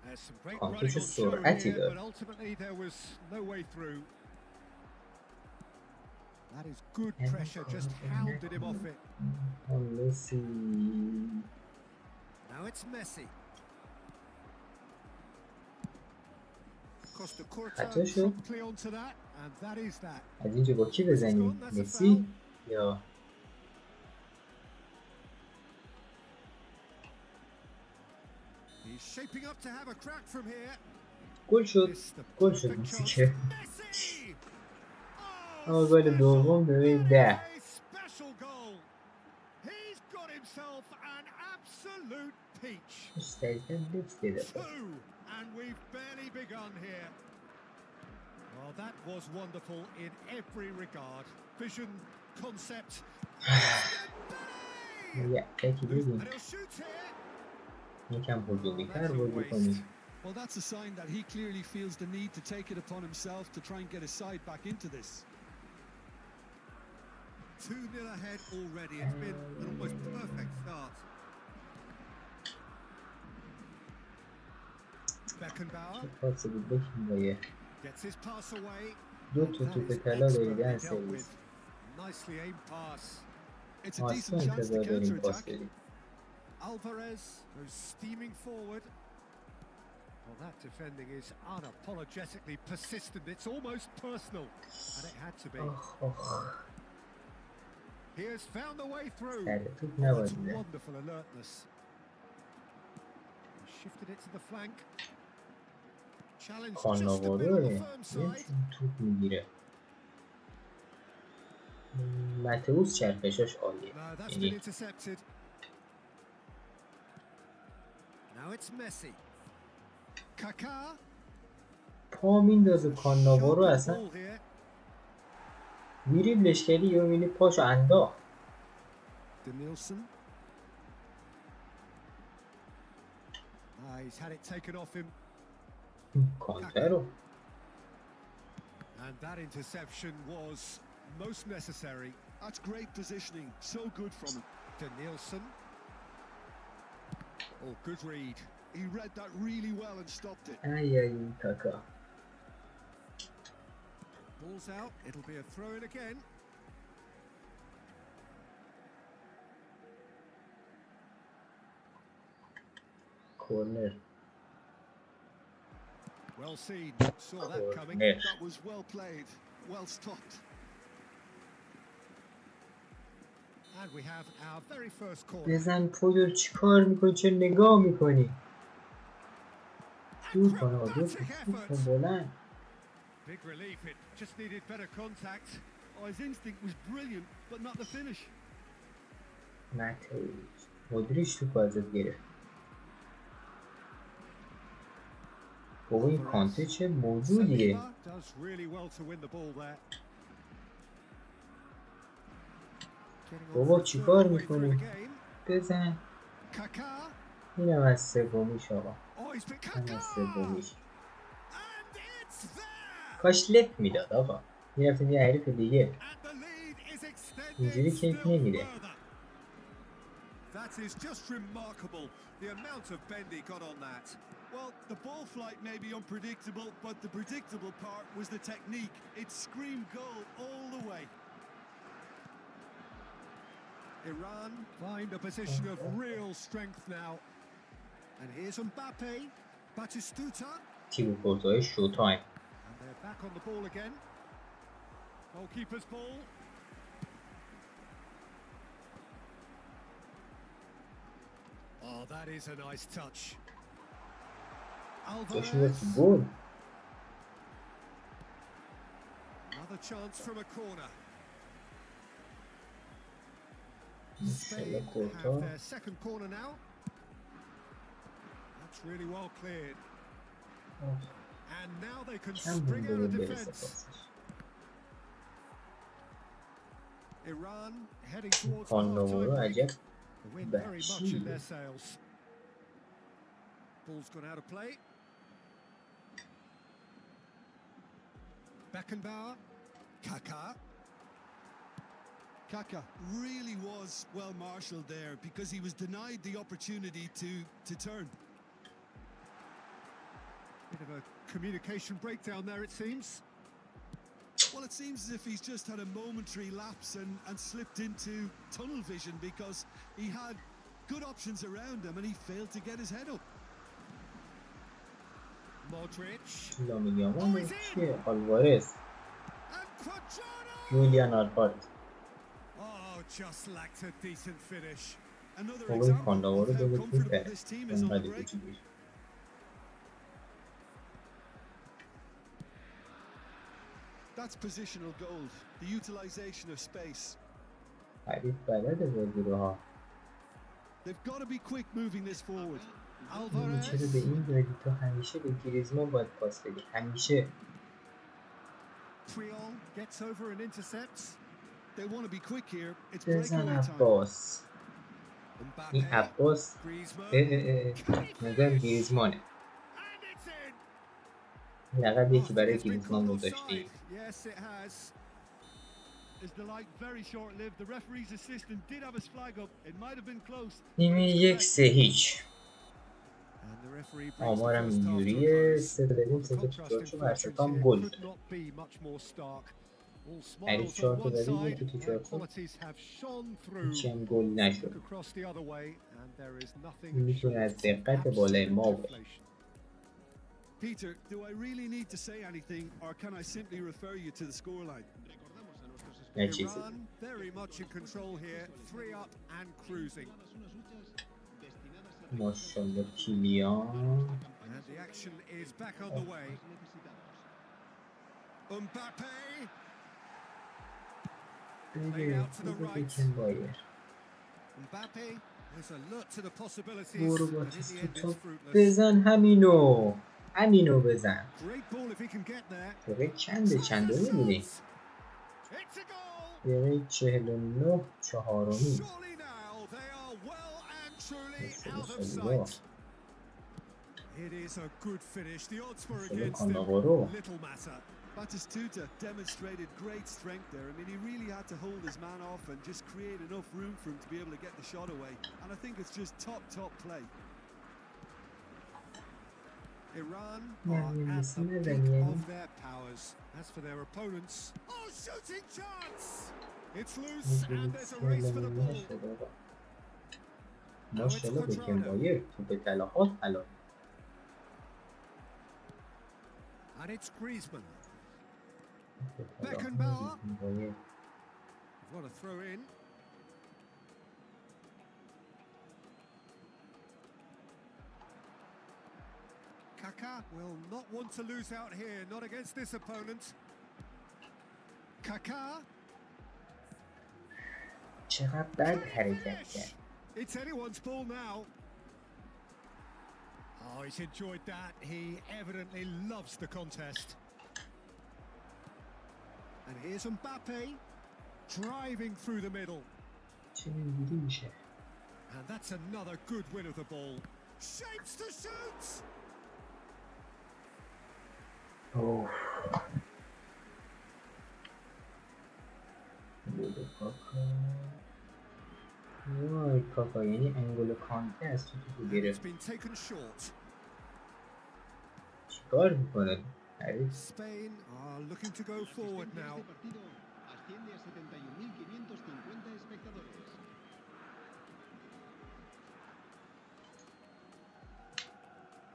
There's some great running کانتوش on show سرعتی here, داره. but ultimately there was no way through. That is good pressure, just hounded him off it. مسی. Now it's Messi. Costa Curta خطا شد. promptly onto that, and that is that. از اینجا با کی بزنیم؟ مسی یا He's shaping up to have a crack from here. گل شد. Missed the گل شد perfect مسی chance. که Messi! آقا گل دوم به 10. A special goal. He's got himself an absolute peach. Two, and we've barely begun here. Well, that was wonderful in every regard. Vision, concept. یه تکی بگیم And he'll shoot here. یکم هجومی تر بازی کنیم. Well, that's a sign that he clearly feels the need to take it upon himself to try and get his side back into this. 2-0 ahead already. It's been an almost perfect start. Beckenbauer پاس بود بکیم با یه gets his pass away. دو تا توپ طلا داری 10 سرویس. nicely aimed pass. It's a ما decent اصلا chance to انتظار داریم counter پاس attack. بدیم. Alvarez goes steaming forward. Well, that defending is unapologetically persistent. It's almost personal, and it had to be. آخ آخ. He has found a way through. سر توپ Oh, that's نباید می‌زد. wonderful alertness. He shifted it to the flank. Challenge just a bit on the کاناوارو firm یه side. توپ میگیره. متئوس چرخشاش عالیه. No, that's been یعنی intercepted. Now it's Messi. Kaká. پا میندازه کاناوارو Sharp اصلا ball here. میری لشکری یا میبینی پاشو انداخت. Danielson. He's had it taken off him. کانتر رو And that interception was most necessary. That's great positioning. So good from him. Danielson. Oh, good read. He read that really well and stopped it. ای ای کاکا. Ball's out. It'll be a throw in again. کورنر. Well seen. Saw that coming. کورنر. That was well played. Well stopped. And we have our very first corner. بزن پودر چی کار میکنی؟ چه نگاه میکنی؟ دور کن آقا دور کن بلند. Big relief. It just needed better contact. Oh, his instinct was brilliant, but not the finish. متئوس مدریش توپ ازت گرفت. بابا این کانته چه موجودیه؟ Saliba does really well to win the ball there. Getting on بابا for a چی third کار way through the میکنی؟ game. بزن. Kaká. اینم از سومیش آقا. Oh, he's been اینم از Kaká. سومیش. And it's there. کاش لفت میداد آقا. میرفتیم یه حریف دیگه. And the lead is extended اینجوری کیف still نمیده. further. That is just remarkable. The amount of bend he got on that. Well, the ball flight may be unpredictable, but the predictable part was the technique. It screamed goal all the way. Iran find a position of real strength now. And here's Mbappe. Batistuta. تیم پورتوهای شو تایم. And they're back on the ball again. Goalkeeper's ball. Oh, that is a nice touch. داشت میرفت Alvarez. گل. Another chance from a corner. ماشاءالله Spain کورتا. have their second corner now. That's really well cleared. And now they can کم spring مونده out of بود برسه defence. پاسش. Iran heading towards کاناوارو half-time break. عجب The wind very much in بچیه. their sails. Ball's gone out of play. Beckenbauer. Kaká. Kaka really was well marshalled there because he was denied the opportunity to turn. Bit of a communication breakdown there, it seems. Well, it seems as if he's just had a momentary lapse and slipped into tunnel vision because he had good options around him and he failed to get his head up. Modric. لامین یامال کیه؟ آلوارز. And Quadrado. جولیان آلوارز. Oh, just lacked a decent finish. Another بابا این example کاناوارو of how دو comfortable توپه. this team is on the انقدر break. کوچیکش. That's positional gold, the utilization of space. حریف بلده بازی رو ها. They've got to be quick moving this forward. اینو چرا به Alvarez. این دادی؟ تو همیشه به گریزمان باید پاس بدی. همیشه. Triol gets over and intercepts. They want to be quick here. It's بزن breakaway time. عباس. این Mbappe. عباس Griezmann. نظرم گریزمانه. And it's in. لقب یکی Oh, برای it's been گریزمان called گذاشتی. offside. Yes, it has. Is the light very short-lived? The referee's assistant did have his flag up. It might have been close. نیمه 1-3-0. And the referee brings the آمارم first half to a اینجوریه. close. 3 تا دادیم 3 تا Contrast شد in شد هر fortunes ستا هم here گل could شد. not be much more stark. All هریک smiles 4 on تا one زده side, یکی تو their 4 تا qualities have shone through. هیچی هم گل نشد. Look across the other way, and there is nothing این میتونه از short of دقت بالای absolute ما باشه. deflation. Peter, do I really need to say anything, or can I simply refer you to the scoreline? نه چیزی. Iran very much in control here, 3 up and cruising. ماشاءالله کیلیان. And the action is back on the way. Mbappe played out to the right. Mbappe is alert to the possibilities, برو با but in تیز the تو end it's توپ fruitless. بزن همینو بزن. Great ball if he can get there. دقیقه چنده میبینی؟ It's a goal. دقیقه 49 چهارمی. Surely now they are well and truly out of sight. It is a good finish. The odds were against him. Little matter. Batistuta demonstrated great strength there. I mean, he really had to hold his man off and just create enough room for him to be able to get the shot away. And I think it's just top play. Iran are at the peak of their powers. As for their opponents, oh, shooting chance! It's loose and there's a race for the ball. ماشاءالله بکنبایر توپ طلاهات حلال. And it's Griezmann. Beckenbauer. What a throw in. Kaká will not want to lose out here, not against this opponent. Kaká. چقدر بد حرکت کرد. It's anyone's ball now. Oh, he's enjoyed that. He evidently loves the contest. And here's Mbappe driving through the middle. And that's another good win of the ball. Shapes to shoot! Oh. وای کاکا یعنی انگل کانته از تو توپو گرفت. چیکار میکنه؟ Spain are looking to go forward now.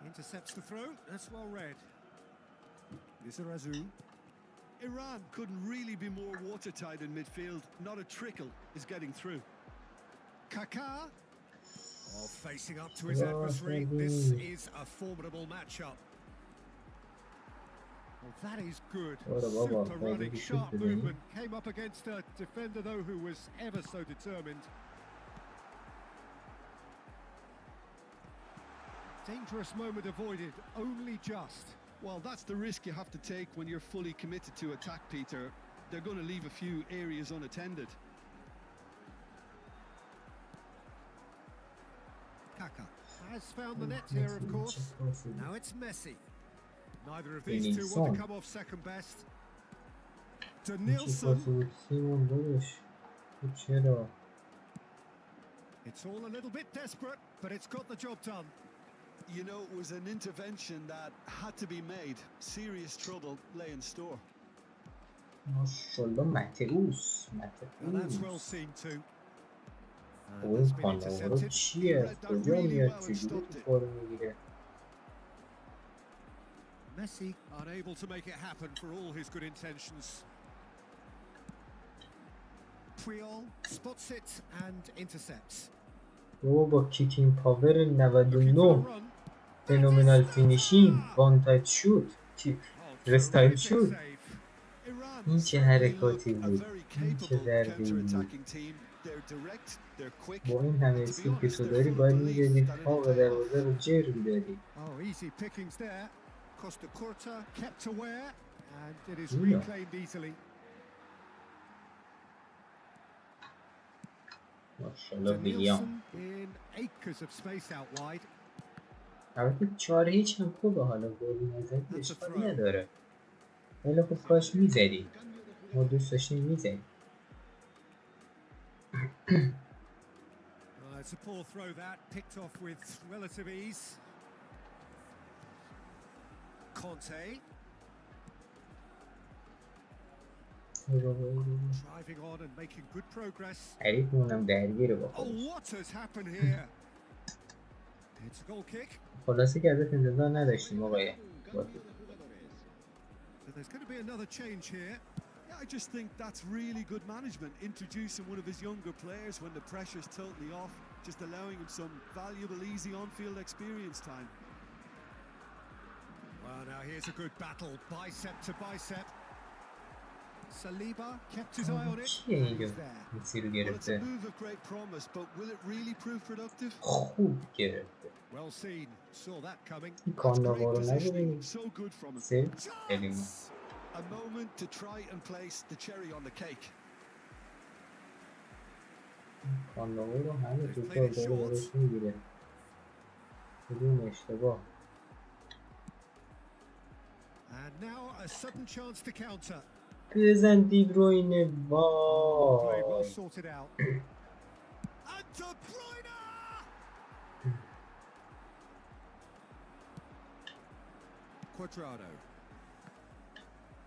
Intercepts the throw. That's well read. Lizarazu. Iran couldn't really be more watertight in midfield. Not a trickle is getting through. Kaká. Oh, facing up to his adversary. This is a formidable matchup. Well, that is good. Super running, sharp movement. Came up against a defender, though, who was ever so determined. Dangerous moment avoided, only just. Well, that's the risk you have to take when you're fully committed to attack, Peter. They're going to leave a few areas unattended. Kaká has found the net here, of course. Now it's Messi. Neither of these two want to come off second best. To Nilsson. It's all a little bit desperate, but it's got the job done. You know, it was an intervention that had to be made. Serious trouble lay in store. ماشاءالله متعوس. Well, that's well seen too. اون خانواده چیه؟ از کجا میاد؟ چجوری توپا رو میگیره؟ Messi unable to make it happen for all his good intentions. Puyol spots it and intercepts. با کیکینگ پاور 99 فنومنال فینیشینگ وان تایت شوت رستایل شوت. این چه حرکاتی بود، این چه ضربه‌ای بود. با این همه اسکیل که تو داری باید می‌دادی پا و دروازه رو جر می‌دادی. ماشاءالله ویلیام. البته 4-0 هم خوبه، حالا گلی نزدی اشکالی نداره، ولی خب کاش میزدی، ما دوست داشتیم میزدی. It's a poor throw that, picked off with relative ease. Conte. Driving on and making good progress. حریفمونم درگیره با Oh, خودش. what has happened here? It's a goal kick. خلاصه که ازت انتظار نداشتیم آقای باطل. So there's going to be another change here. Yeah, I just think that's really good management, introducing one of his younger players when the pressure's totally off, just allowing him some valuable, easy on-field experience time. Well, now here's a good battle, bicep to bicep. Saliba kept his eye on it. چیه And اینجا he's there. مسی رو Well, it's a گرفته؟ move of great promise, but will it really prove productive? خوب گرفته. Well seen. Saw that coming. این That's کانداوا great رو positioning, نبینیم. so good from him. سه خیلی مهم. A moment to try and place the cherry on the cake. کانداوا رو همه توتا دارش میگیره. بدون اشتباه. And now a sudden chance to counter. بزن دیبروینه Played well وای. sorted out. And De Bruyne!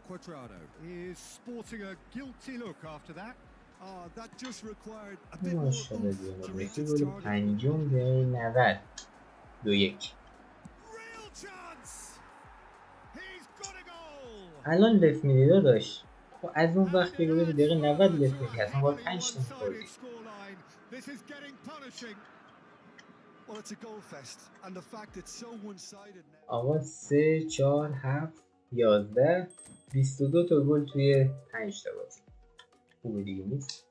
Quadrado is sporting a guilty look after that. That just required a bit more ماشاءالله oomph دیگه to reach مسی its گل target. پنجم دقیقه 90 2-1. Real chance! He's got a goal! الان لفت میدیدا داشت. خب از اون وقت که بگه دقیقه 90 لفت میدید اصلا باید 5 تا می‌خوردی. This is getting punishing. Well, it's a goal fest, and the fact it's so one-sided now. آقا 3 4 7 11 22 تا گل توی 5 تا بازی. خوبه دیگه نیست.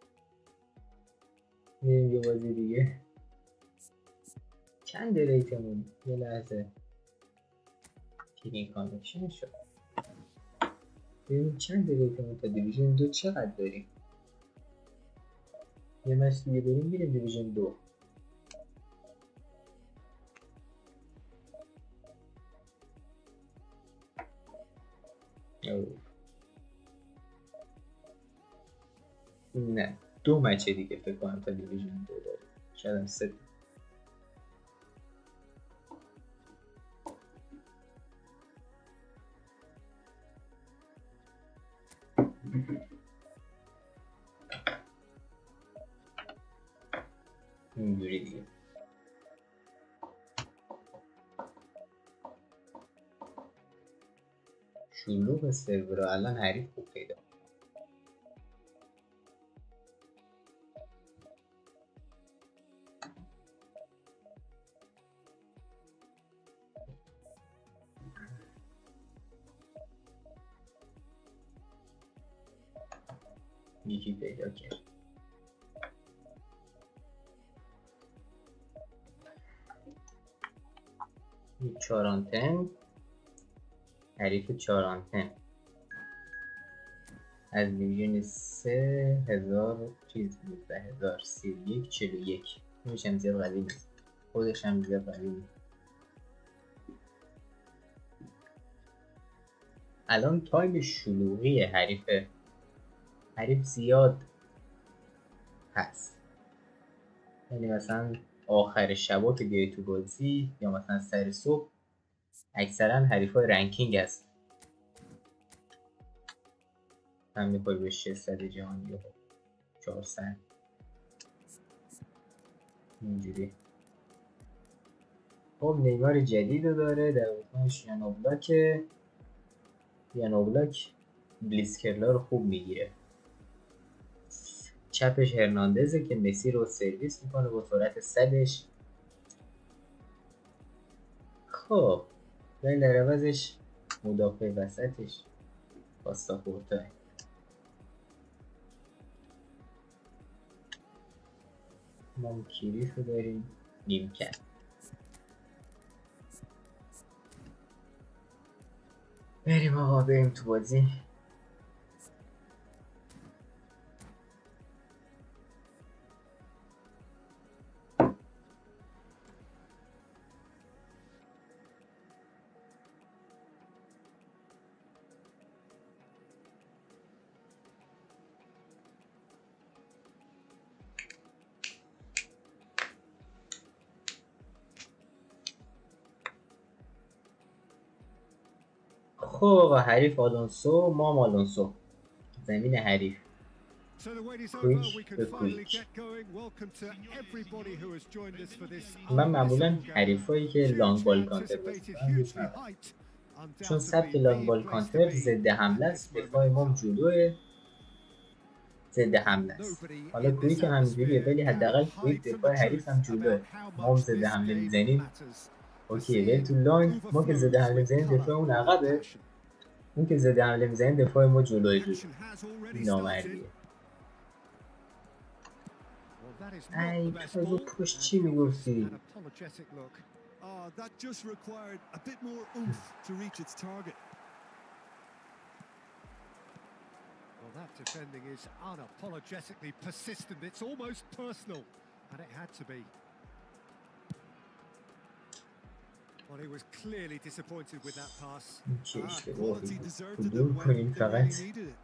میریم یه بازی دیگه. چند ریتمون؟ یه لحظه تیمی کانکشن شد. ببینیم چند ریتمون تا دیویژن 2 چقدر داریم. یه مچ دیگه بریم میریم دیویژن 2. نه 2 مچ دیگه فکر کنم تا دیویژن 2 داریم. شاید هم 3. اینجوری دیگه. شلوغ سرور الان حریف خوب پیدا. یکی پیدا کرد. یک 4 آنتن حریف 4 آنتن از دیویژن 3000 چیز بود 1031 41 میشم زیاد قدیم نیست خودش هم زیاد قدیم نیست. الان تایم شلوغی حریف زیاد هست، یعنی مثلا آخر شبا که بیای تو بازی یا مثلا سر صبح اکثرا حریفای رنکینگ هست هم میخوای به 600 جهانی و 400 اینجوری. خب نیمار جدید رو داره در واقعش یانوبلاک بلیسکرلا رو خوب میگیره. چپش هرناندزه که مسی رو سرویس میکنه با سرعت 100ش. خب ولی در عوضش مدافع وسطش پاساپورتا ما کریس رو داریم نیمکت. بریم آقا بریم تو بازی. خب حریف آلونسو ما آلونسو زمین حریف. So the wait is over. کویک We can به finally کویک. get going. Welcome to everybody who has joined us for this من معمولا unmissable game. حریفایی که لانگ Hugely بال کانتر بازی anticipated, می‌کنن دوست hugely ندارم. hyped. چون سبک Undoubtedly لانگ the بال place to کانتر be ضد حمله at است، this دفاع moment in ما هم time. جلوه ضد حمله است. Nobody حالا in this کویک هم همینجوریه، atmosphere ولی can حداقل hide کویک from the دفاع حریف هم truth جلوه. about how ما هم much ضد this حمله game میزنیم matters. The اوکی، ولی تو scene لانگ ما که ضد overflows حمله with میزنیم colour دفاعمون and عقبه، passion. اون که ضد حمله میزنیم دفاع ما جلوه. Action has already این started. نامردیه. Well, that is not ای the best تو از اون ball. پشت And چی he offers میگفتی؟ an apologetic look. That just required a bit more oomph to reach its target. Well, that defending is unapologetically persistent. It's almost personal, and it had to be. Well, he was clearly disappointed with that pass. چه اشتباهی Quality بود. deserted it دور when کنیم they really فقط. needed it.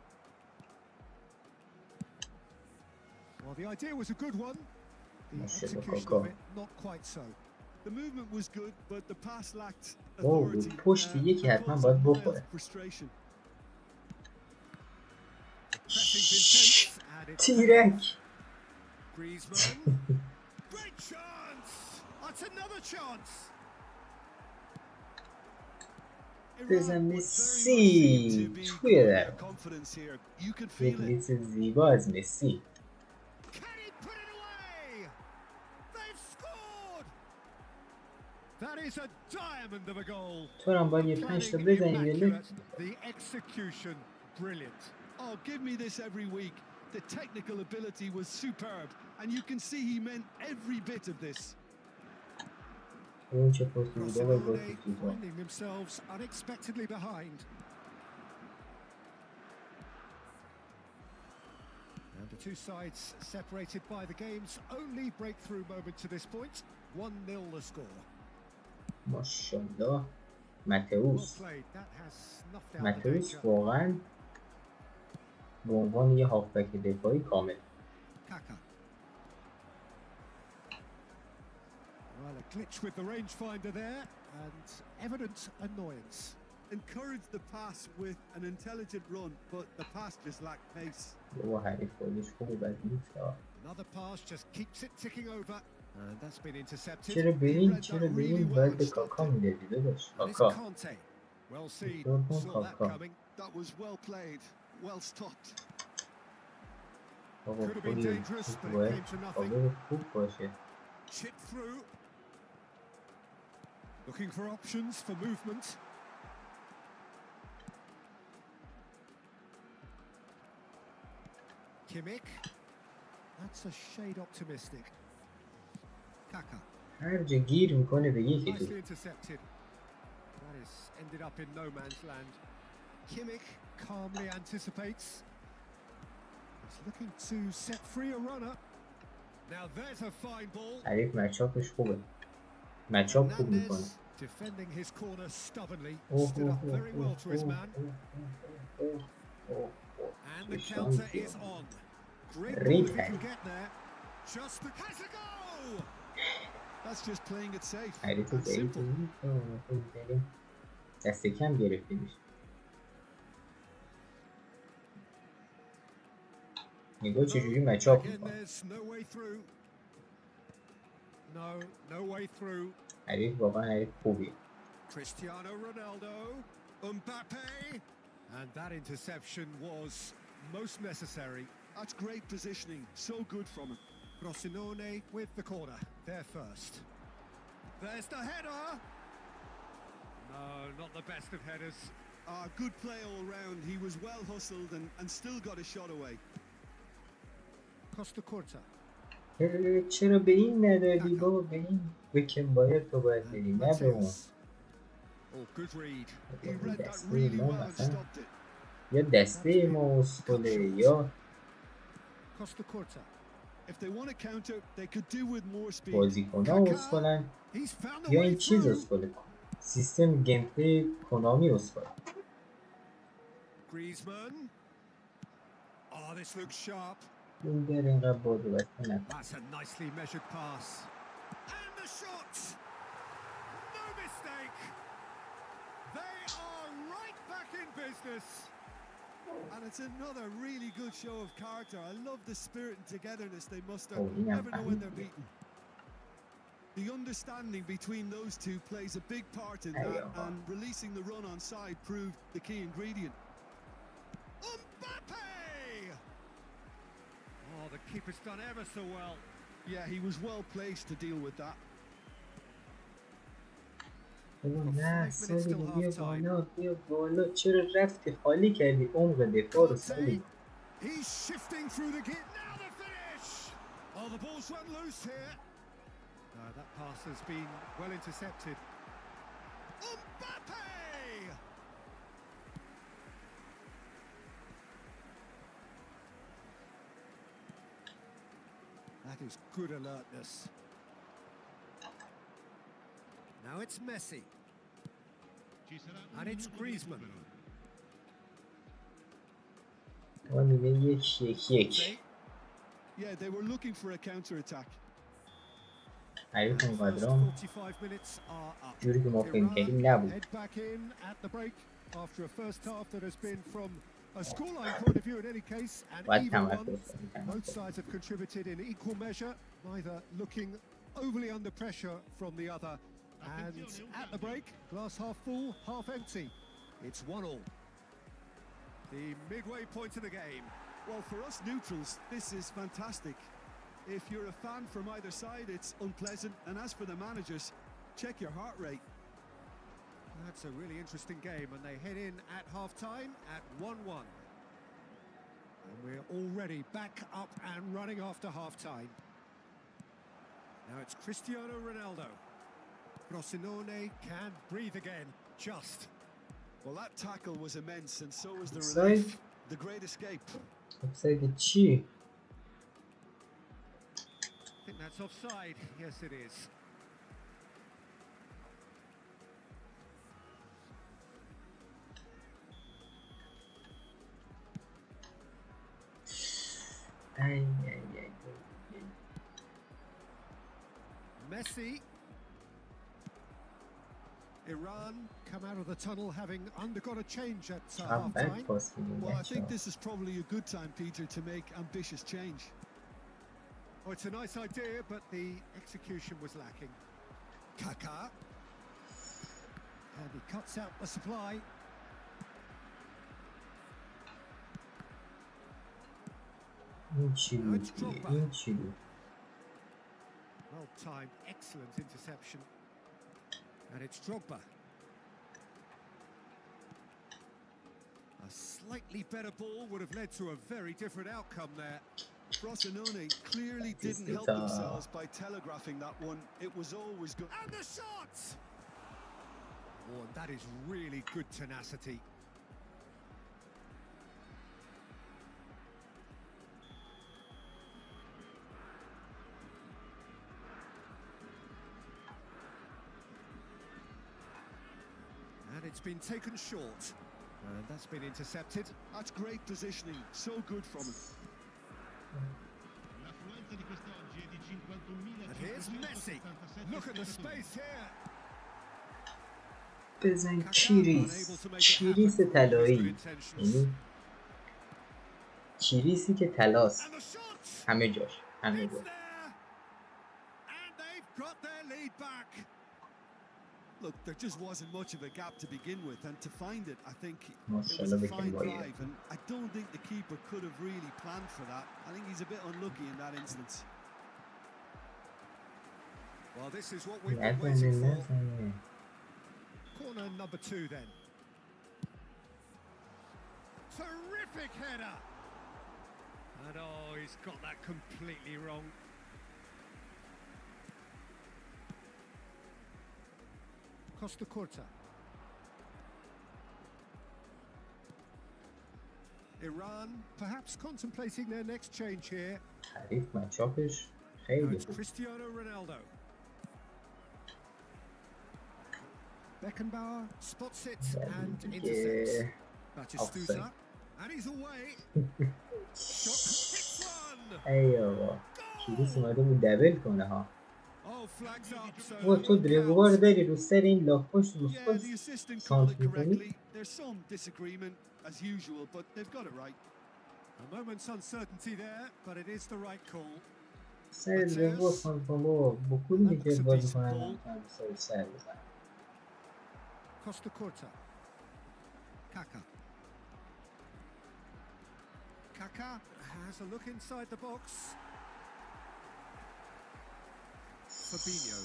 Well, the idea was a good one. The ماشاءالله execution کاکا. of it, not quite so. The movement was good, but the pass lacked اوه، authority. پشت یکی and حتما caused باید a mild بخوره. frustration. Pressing's intense, and it's تیرک. Griezmann. Great chance! That's another chance! بزن Iran would very much مسی seem to be توی growing در. their confidence here. You could یک feel it. لیست زیبا از مسی. Can he put it away? They've scored! That is a diamond of a goal. تو هم باید یه 5 تا Planning بزنی ولی immaculate, the execution brilliant. Oh, give me this every week. The technical ability was superb, and you can see he meant every bit of this. اون چه پست بود آقای با Barcelona فیفا. finding themselves unexpectedly behind. And the two sides separated by the game's only breakthrough moment to this point. 1-0 the score. ماشاءالله. Well متئوس. played. That has snuffed out the متئوس danger. واقعا به عنوان یه هافبک دفاعی کامل. Kaka. Well, a glitch with the rangefinder there, and evident annoyance. Encouraged the pass with an intelligent run, but the pass just lacked pace. بابا حریف خودش خوبه بد نیست. Another pass just keeps it ticking over, and that's been intercepted. چرا به این باید به کاکا میدادی داداش. And it's کاکا. Conte. Well seen. Purple Saw that Kaka. coming. That was well played, well stopped. بابا Could have been خوبی. dangerous, but it باید came to nothing. کاور خوب باشه. Chip through. Looking for options for movement. Kimmich. That's a shade optimistic. Kaka. هر جا گیر میکنه به یکی Nicely دو. intercepted. That is ended up in no man's land. Kimmich calmly anticipates. He's looking to set free a runner. Now there's a fine ball. حریف مچاپش خوبه. مچاپ خوب میکنه. Hernandez defending his corner stubbornly. اوه، Stood up اوه، very اوه، well to his اوه، man. اوه، اوه، اوه. And the چه counter شانسی. is on. Great Reed ball if he can Harry. get there. Just the has a goal! That's just playing it safe حریف and ضعیف simple. نیست. دست کم گرفته میشه. نگاه چجوری مچاپ Again, میکنه. there's no way through. No way through. حریف واقعا حریف خوبیه. Cristiano Ronaldo, Mbappe, and that interception was most necessary. That's great positioning, so good from him. Frosinone with the corner, there first. There's the header. No, not the best of headers. Good play all round. He was well hustled and still got a shot away. Costa Curta. چرا به این ندادی بابا؟ به این به کم باید تو باید بدی نه به اون. Oh, good read. He read that دسته really ما well and مثلا stopped it. یا دسته ما اسکله یا Costa Curta. If they want to counter, they could do with more speed. بازیکن‌ها اسکلن He's found the یا way این چیز through. اسکله. سیستم گیم پلی کنامی اسکله. Griezmann. Oh, this looks sharp. این در اینقدر بازو بسته نکن. That's a nicely measured pass. And the shot! No mistake! They are right back in business. And it's another really good show of character. I love the spirit and togetherness they muster. Oh, yeah. Never know when they're beaten. The understanding between those two plays a big part in that, and releasing the run on side proved the key ingredient. Mbappe! Oh, the keeper's done ever so well. Yeah, he was well placed to deal with that. نه سالی بیا بالا چرا رفتی خالی کردی عمق دفاع رو سالی. He's shifting through the kit. Now the finish! Oh, the ball's run loose here. That pass has been well intercepted. Mbappe! That is good alertness. Now it's Messi. And it's Griezmann. Yeah, they were looking for a counter attack. حریف اونقدرام جوری که ما فکر کردیم نبود. Head back in at the break after a first half that has been from a scoreline point of view in any case and even one. Both sides have contributed in equal measure, neither looking overly under pressure from the other. And at the break, glass half full, half empty. It's 1-1. The midway point of the game. Well, for us neutrals, this is fantastic. If you're a fan from either side, it's unpleasant. And as for the managers, check your heart rate. That's a really interesting game, and they head in at half-time at 1-1. And we're already back up and running after half-time. Now it's Cristiano Ronaldo. Frosinone can breathe again, just. Well, that tackle was immense, and so was the relief. The great escape. Offside چی؟ I think that's offside. Yes, it is. Messi. Iran come out of the tunnel having undergone a change at half-time. Well, I think this is probably a good time, Peter, to make ambitious change. Oh, it's a nice idea, but the execution was lacking. Kaká. And he cuts out the supply. Well-timed, excellent interception. And it's Drogba. A slightly better ball would have led to a very different outcome there. Frosinone clearly didn't help themselves by telegraphing that one. It was always good. And the shot! Oh, and that is really good tenacity. And it's been taken short. And that's been intercepted. That's great positioning. So good from him. And here's Messi. Look at the space here. بزن چیریس طلایی، یعنی چیریسی که طلاست همه جاش. And they've got their lead back. Look, there just wasn't much of a gap to begin with, and to find it, I think it was a fine drive, and I don't think the keeper could have really planned for that. I think he's a bit unlucky in that instance. Well, this is what we've been waiting for. Corner number 2 then. Terrific header! And oh, he's got that completely wrong. Costa Curta. Iran perhaps contemplating their next change here. حریف مچاپش خیلی خوب. Cristiano Ronaldo. Beckenbauer spots it and intercepts. Batistuta. And he's away. Shot hits one. ای بابا. چیریس اومده بود دبل کنه ها. Oh, flags up, so و that تو won't درگوار count. داری رو سر این لاپشت Yeah, مسخوز the assistant called سانت it میکنی. correctly. There's some disagreement as usual, but they've got it right. A moment's uncertainty there, but it is the right call. سر درگوار سانت کن بابا با کدومی که بازی کنن نمیتونم سر بزنم. Costa Curta. Kaka. Kaka has a look inside the box. Fabinho.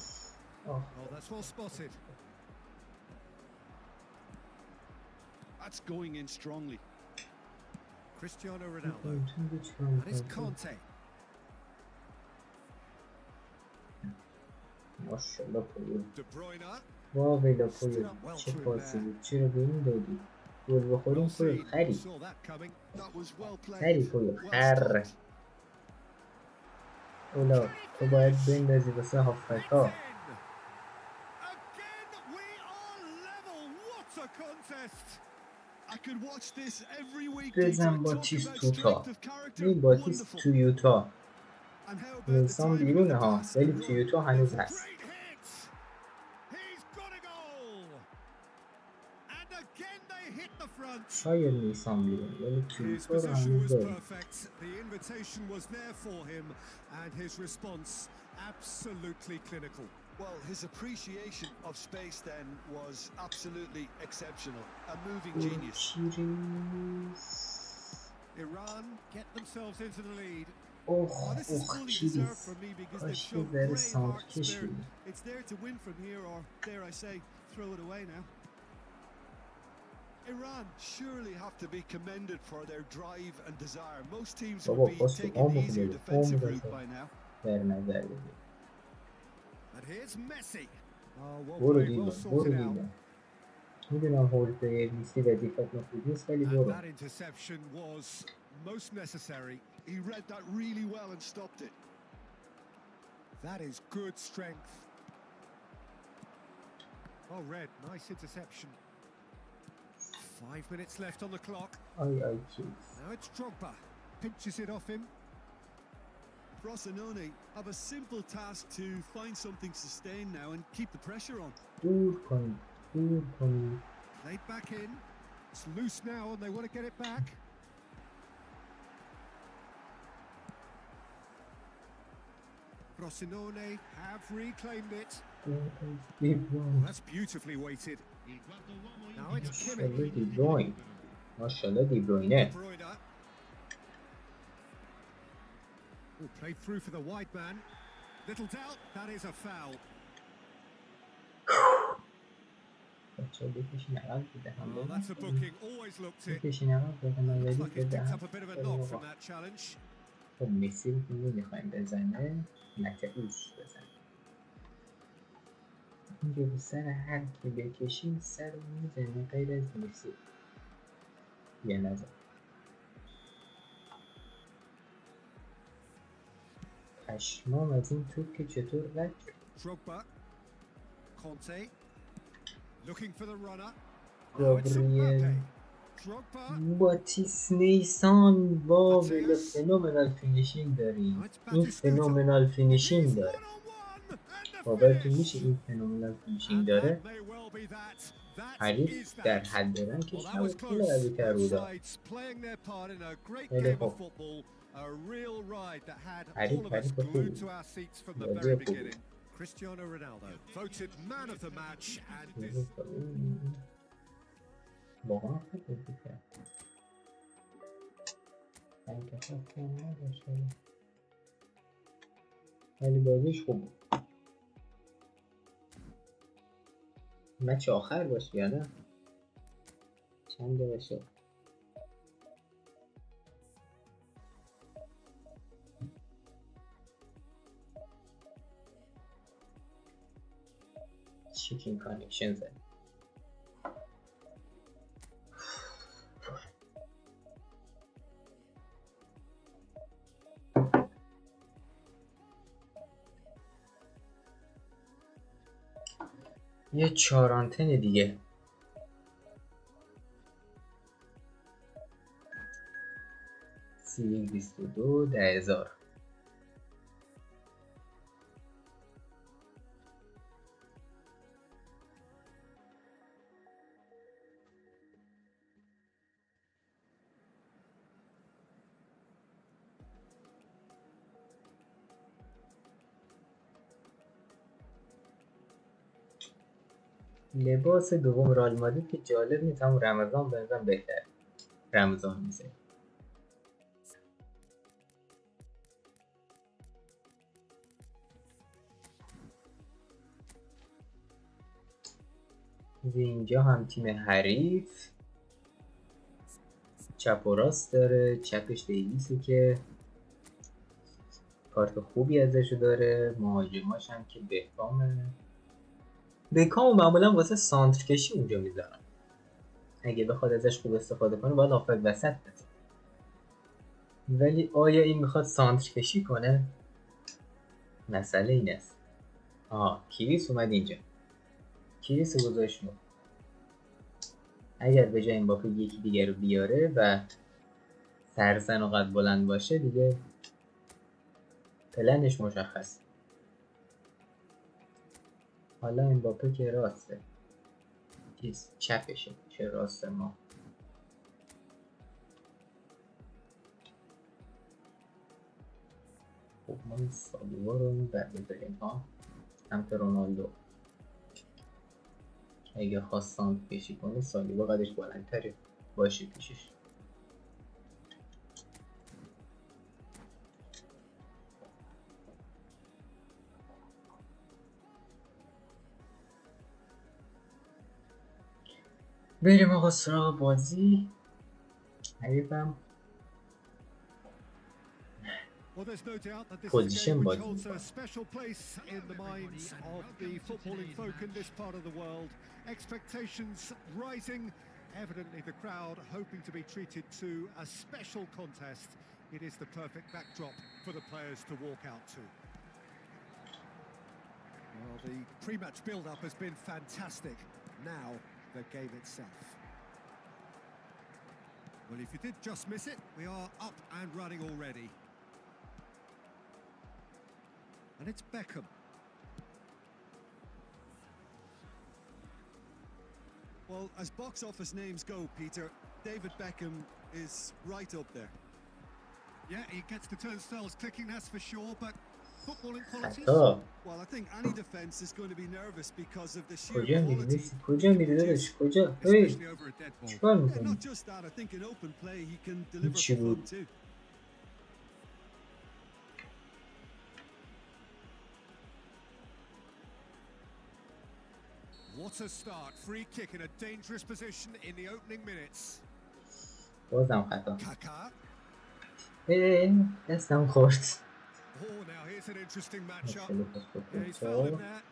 آه. Oh, that's well spotted. That's going in strongly. Cristiano Ronaldo. نمیتونم چیکار That is میکنم. Conte. ماشالله پویو. De Bruyne. واویلا پویو چه پاسی بود چرا به این دادی گل بخوریم پویو خری Saw that coming. That was well خری played. پویو Well خر stopped. اولا تو باید بندازی واسه هافبک‌ها. Again we are level. What a contest. I could watch this every week. بزن Peter. Talk باتیست about توتا strength of character. این باتیست Wonderful. تویوتا And how about the نیسان timing of بیرونه the ها pass ولی and run? تویوتا هنوز هست. Great hit. He's got a goal. And again they hit the front. شاید نیسان بیرونه ولی His تویوتا رو position هنوز was داریم. perfect. The invitation was there for him, and his response absolutely clinical. Well, his appreciation of space then was absolutely exceptional. A moving genius. Iran get themselves into the lead. اوه Oh, this is اوه fully deserved چیز for me because کاش they've که shown ذره great سانت heart کش spirit. بود. It's there to win from here, or dare I say, throw it away now. Iran surely have to be commended for their drive and desire. Most teams بابا would be پاس تو taking آموخ easier بده defensive آموخ route by now. در نظر بگیر. And here's Messi. Oh, well برو played, well دیدم برو sorted out. دیدم میدونم هول پلیر نیستی و دیفت مفید نیست ولی And برو. that interception was most necessary. He read that really well and stopped it. That is good strength. Well read, nice interception. 5 minutes left on the clock. آی چیز. Now it's Drogba. Pinches it off him. Frosinone have a simple task to find something sustained now and keep the pressure on. دور کنید دور کنید. Played back in. It's loose now and they want to get it back. Frosinone have reclaimed it. Oh, that's beautifully weighted. Now it's ماشالله Kimmich. دی بروین ماشالله دی بروینه. Bruyne. Oh, played through for the wide man. Little doubt, that is a foul. بچه بکشین عقل بده هم Oh, that's a booking. Always looked it. بکشین عقل بده من Looks ولی like he's بده picked هم up a bit of a بریم knock آقا. from that challenge. خب مسی رو که نمیخوایم بزنه متعوش بزن اینجا به سر هر که بکشیم سر رو میزنه غیر از مسی یه نظر پشمام از این توپ که چطور رد Drogba. Conte. Looking for the runner. گابریل Drogba. باتیس نیسان واو فنومنال فینیشینگ داریم این فنومنال فینیشینگ داره باورتون میشه این فنومنال فینیشینگ داره حریف در حد رنگش نبود خیلی قوی تر بوده خیلی خوب حریف خوب بازی خوب Cristiano Ronaldo voted man of the match and واقعا خوب بازی کرد ولی بازیش خوب بود مچ آخر باشه یا نه چند باشه چیکین کانکشن زد یه 4 آنتن دیگه سی 22 10000 لباس دوم رئال مادرید که جالب نیست، همون رمضان به نظرم بهتر. رمضان میشه. اینجا هم تیم حریف چپ و راست داره. چپش دیویسه که کارت خوبی ازشو داره. مهاجماش هم که بکامو معمولا واسه سانتر کشی اونجا میذارن. اگه بخواد ازش خوب استفاده کنه باید هافک وسط بزنه. ولی آیا این میخواد سانتر کشی کنه؟ مسئله این است. کریس اومد اینجا. کریس گذاشت. اگر به جای امباپه یکی دیگر رو بیاره و سرزن و قد بلند باشه دیگه پلنش مشخص. حالا امباپه که راسته، چیز چپشه، چه راست ما. خب ما این سالیوا رو بذاریم سمت رونالدو. اگه خواست سانت کشی کنه سالیوا قدش بلندتره باشه پیشش. بریم آقا سراغ بازی. حریفم Well, there's no doubt that this is a پوزیشن game which بازی holds a میکنه. special place in the minds of the footballing folk in this part of the world. Expectations rising, evidently the crowd hoping to be treated to a special contest. It is the perfect backdrop for the players to walk out to. Well, the pre-match build-up has been fantastic. Now, the game itself. Well, if you did just miss it, we are up and running already. And it's Beckham. Well, as box office names go, Peter, David Beckham is right up there. Yeah, he gets the turnstiles clicking, that's for sure, but footballing qualities? حتی Well, I think any defence is going to be nervous because of the sheer کجا میری quality مسی؟ کجا he can میری داداش؟ produce. کجا؟ Especially over a dead ball. چیکار Yeah, میکنی؟ not just that, I think in open play he can deliver چی for بود؟ fun too. What a start. Free kick in a dangerous position in the opening minutes. بازم خطا. Kaká. دستم خورد. Oh, now here's an interesting matchup. مشکل پاس Yeah, he's fouled him خود there.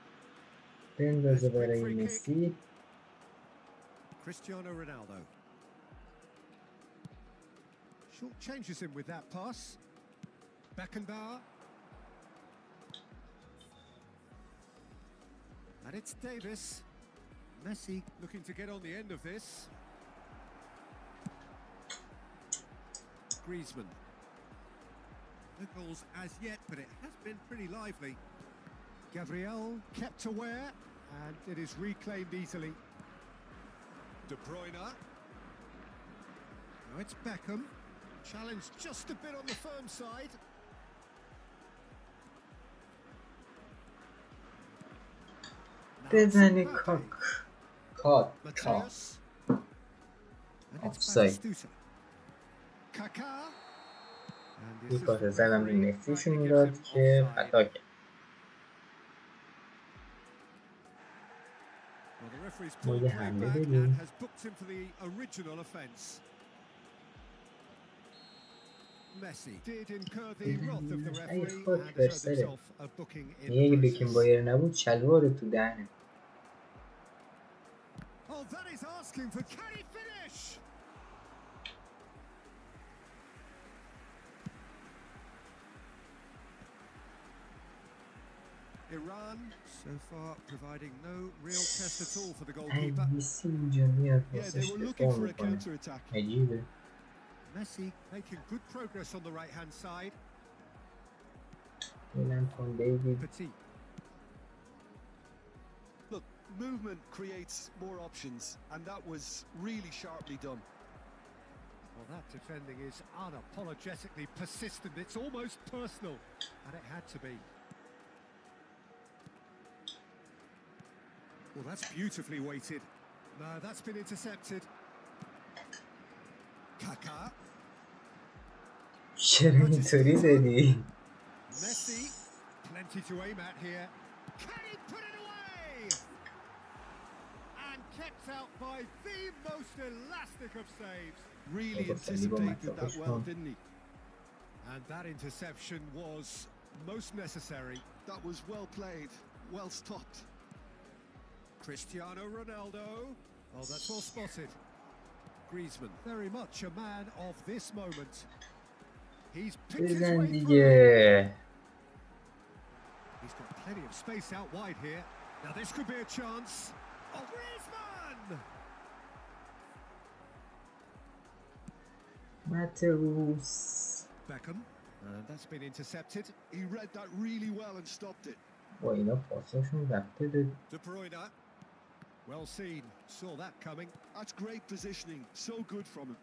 بندازه برای مسی. Cristiano Ronaldo. Short changes him with that pass. Beckenbauer. And it's Davis. Messi looking to get on the end of this. Griezmann. No goals as yet, but it has been pretty lively. Gabriel kept aware, and it is reclaimed easily. De Bruyne. Now it's Beckham. Challenged just a bit on the firm side. بزنی کاک. Matthias. And it's Offside. Batistuta. Kaká. And this این is کار the زدم referee این مسیشون rightly gives داد him که offside. خطا کرد. Well, the referee's ما pulled یه play حمله back and بدیم. has booked him for the original offence. Messi did incur the wrath of the referee and has earned himself a booking in اگه the بکین process. بایر نبود شلوار تو دهنه. Oh, that is asking for, can he finish? Iran so far providing no real test at all for the goalkeeper. مسی اینجا میاد Yeah, they واسش were دفاع looking for a میکنه. counter-attack. عجیبه. Messi making good progress on the right hand side. بلند کن بیبی. Petit. Look, movement creates more options, and that was really sharply done. Well, that defending is unapologetically persistent. It's almost personal, and it had to be. Well, that's beautifully weighted. No, that's been intercepted. Kaka. چرا اینطوری دادی؟ Messi. Plenty to aim at here. Can he put it away? And kept out by the most elastic of saves. Really Well, anticipated that well, didn't he? And that interception was most necessary. That was well played, well stopped. Cristiano Ronaldo. Oh, that's well spotted. Griezmann, very much a man of this moment. He's picked his بزن way through. دیگه. He's got plenty of space out wide here. Now this could be a chance. Oh, Griezmann! ماتروس. Beckham. And that's been intercepted. He read that really well and stopped it. با اینا پاساشون رفته به De Bruyne. Well seen. Saw that coming. That's great positioning. So good from him.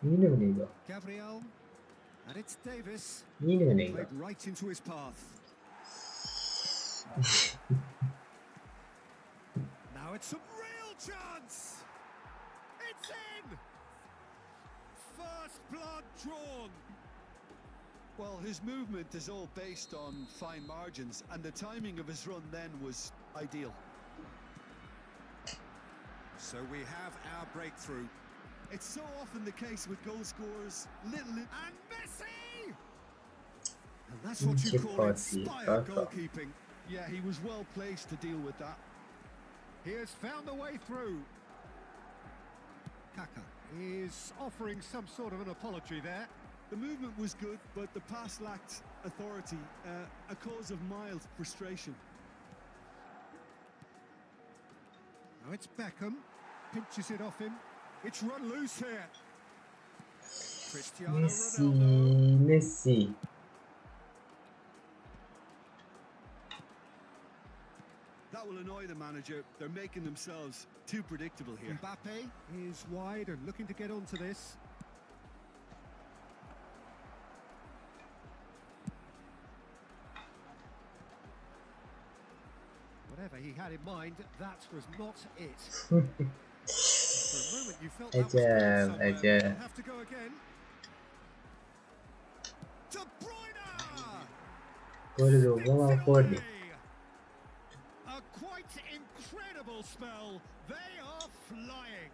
اینو نگاه. Gabriel. And it's Davis. اینو نگاه. Played right into his path. Now it's a real chance. It's in. First blood drawn. Well, his movement is all based on fine margins, and the timing of his run then was ideal. So we have our breakthrough. It's so often the case with goal scorers. And Messi! And that's what you call inspired goalkeeping. Yeah, he was well placed to deal with that. He has found a way through. Kaka is offering some sort of an apology there. The movement was good, but the pass lacked authority, a cause of mild frustration. Now it's Beckham, pinches it off him. It's run loose here. Cristiano Ronaldo. مسی. That will annoy the manager. They're making themselves too predictable here. Mbappe is wide and looking to get onto this. Whatever he had in mind, that was not it. For a moment you felt that was going somewhere. They'll have to go again. De Bruyne! گل دومم خوردیم. A quite incredible spell. They are flying.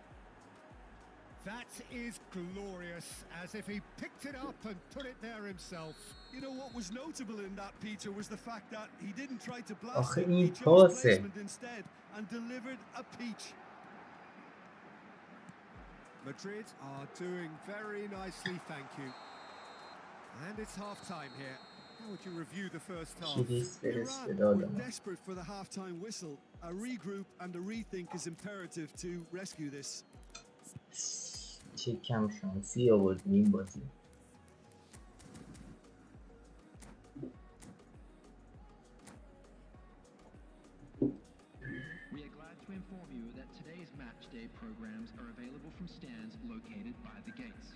That is glorious, as if he picked it up and put it there himself. You know what was notable in that, Peter, was the fact that he didn't try to blast it. این He chose placement پاسه. instead and delivered a peach. Madrid are doing very nicely, thank you. And it's half-time here. How would you review the first half? کریس فرستاده Iran were آدم. desperate for the half-time whistle. A regroup and a rethink is imperative to rescue this. چه کم شانسی آوردیم این بازی. We are glad to inform you that today's match day programs are available from stands located by the gates.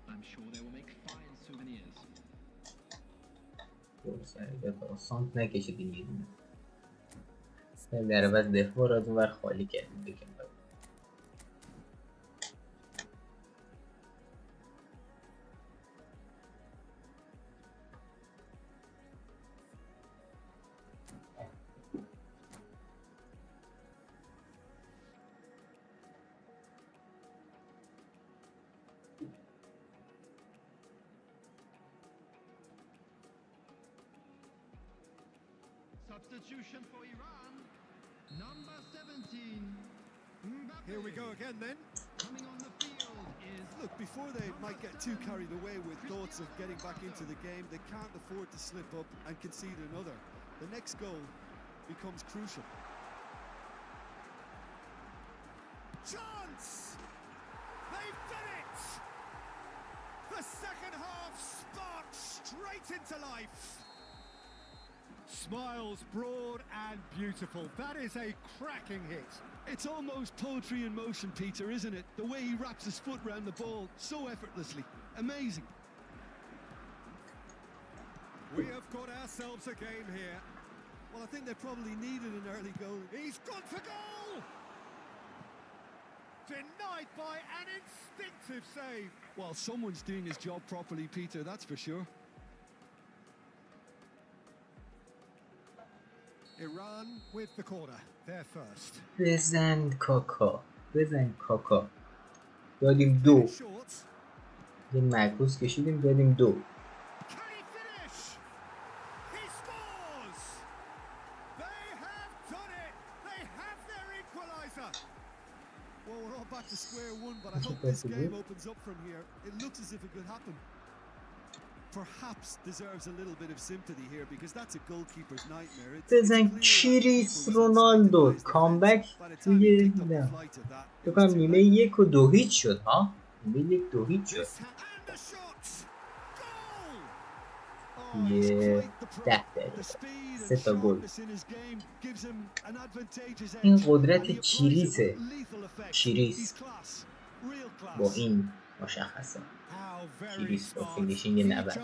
I'm sure they will make fine souvenirs. سر سانت نکشیدیم یه دونه. در عوض دفاع را از اون ور خالی کردیم بکن. Substitution for Iran. Number 17. Mbappe. Here we go again then. Coming on the field is Look, before they might get too carried away with thoughts of getting back into the game, they can't afford to slip up and concede another. The next goal becomes crucial. Chance! They've done it! The second half sparked straight into life. Smiles broad and beautiful. That is a cracking hit. It's almost poetry in motion, Peter, isn't it? The way he wraps his foot round the ball so effortlessly. Amazing. We have got ourselves a game here. Well, I think they probably needed an early goal. He's gone for goal. Denied by an instinctive save. Well, someone's doing his job properly, Peter, that's for sure. Iran with the corner. They're first. بزن کاکا بزن کاکا. دادیم دو. Short. یه معکوس کشیدیم دادیم دو. Can he finish? He scores! They have done it! They have their equaliser! Well, we're all back to square one, but I hope this game opens up from here. It looks as if it could happen. Perhaps deserves a little bit of sympathy here because that's a goalkeeper's nightmare. بزن کریس رونالدو کامبک توی تو کنم نیمه 1-2 شد ها. نیمه 1-2 شد. And a shot! Goal! یه 10 دقیقه 3 تا گل. این قدرت کریسه. کریس با این مشخصه. کریس با فینیشینگ 90.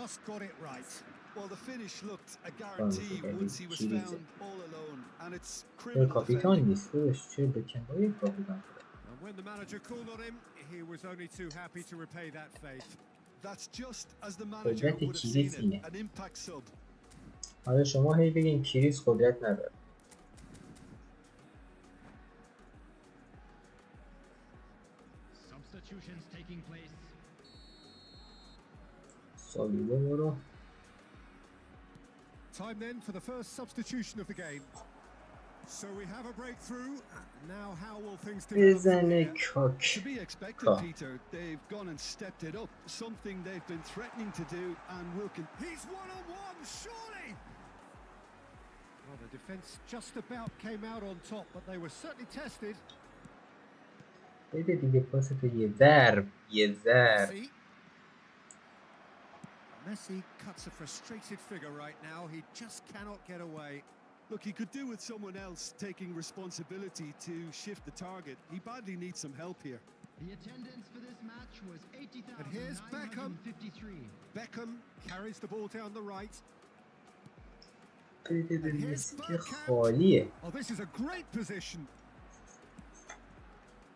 این کاپیتان نیست خودش چه بکنبایی کاپیتان شده. And when the manager called on him, he was only too happy to repay that faith. That's just as the manager would have seen it, an impact sub. حالا شما هی بگین کریس قدرت نداره. Substitutions taking place. سالیبه برو. Time then for the first substitution of the game. So we have a breakthrough. Now how will things develop? بزنه کاک. To be expected, Peter. They've gone and stepped it up. Something they've been threatening to do and will continue. He's one-on-one, surely! Well, the defence just about came out on top, but they were certainly tested. بده دیگه پاس تو یه ضرب یه ضرب. Messi cuts a frustrated figure right now. He just cannot get away. Look, he could do with someone else taking responsibility to shift the target. He badly needs some help here. The attendance for this match was And here's Beckham. 80,953. Beckham carries the ball down the right. بده به مسی که خالیه. Oh, this is a great position.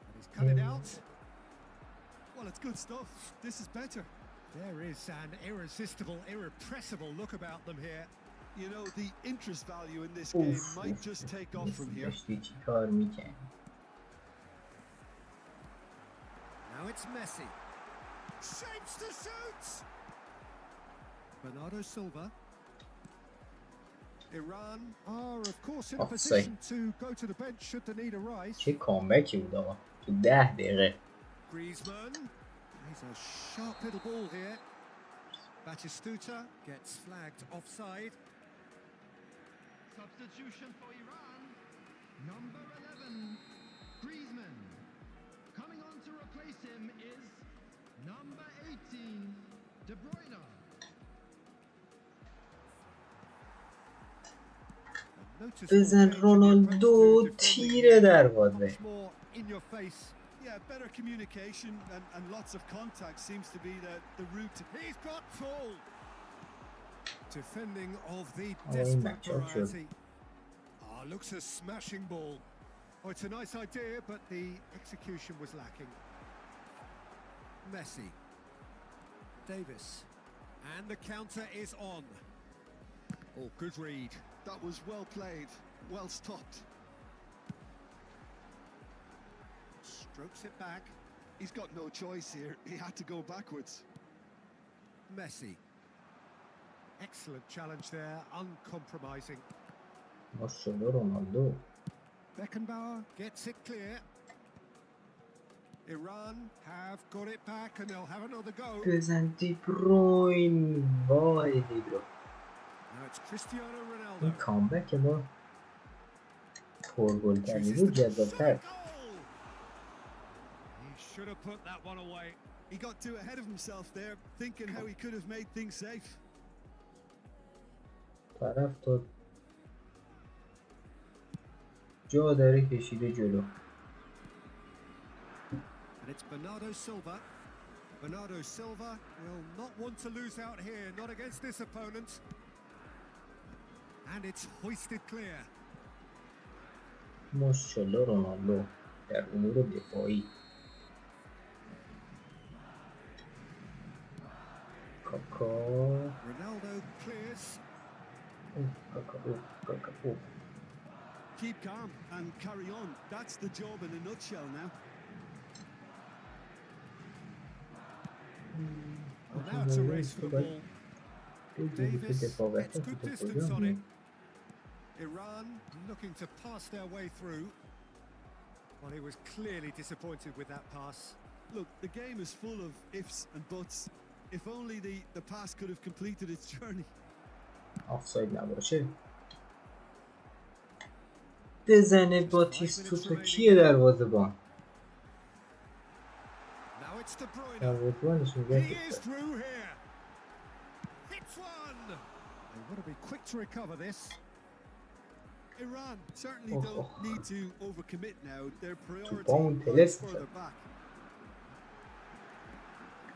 And he's cut it out. Well, it's good stuff. This is better. There is an irresistible, irrepressible look about them here. You know, the interest value in this game might just take off from here. Now it's Messi. Shapes to shoot! Bernardo Silva. Iran are, of course, in a position to go to the bench should the need arise. چه کامبکی بود آقا تو 10 دقیقه. Griezmann. He's a sharp little ball here. Batistuta gets flagged offside. Substitution for Iran. Number 11, Griezmann. Coming on to replace him is number 18, De Bruyne. بزن رونالدو تیر دروازه. Yeah, better communication and lots of contact seems to be the route. He's got full. Defending of the desperate variety. Oh, looks a smashing ball. Oh, it's a nice idea, but the execution was lacking. Messi. Davis. And the counter is on. Oh, good read. That was well played, well stopped. Strokes it back. He's got no choice here. He had to go backwards. Messi. Excellent challenge there, uncompromising. Ronaldo. Beckenbauer gets it clear. Iran have got it back and they'll have another go. بزن دی بروین. وای دی بروین. Now it's Cristiano Ronaldo. این کامبک ما پرگل تری بود جذاب‌تر. Should have put that one away. He got too ahead of himself there, thinking how he could have made things safe. طرف تو جا داره کشیده جلو. And it's Bernardo Silva. Bernardo Silva will not want to lose out here, not against this opponent. And it's hoisted clear. ماشاءالله رونالدو در امور دفاعی. کاکا Ronaldo clears. کاکا Keep calm and carry on. That's the job in a nutshell now. Well, now it's a race for the ball. Davis gets good distance on it. Iran looking to pass their way through. Well, he was clearly disappointed with that pass. Look, the game is full of ifs and buts. If only the pass could have completed its journey. آفساید نباشه. بزنه باتیستوتا کیه دروازه‌بان؟ Now it's De Bruyne. دروازه‌بانش He میگه is through here. Hits one. They want to be quick to recover this. Iran certainly don't need to overcommit now. Their priority Bom, lies Teleste. further back.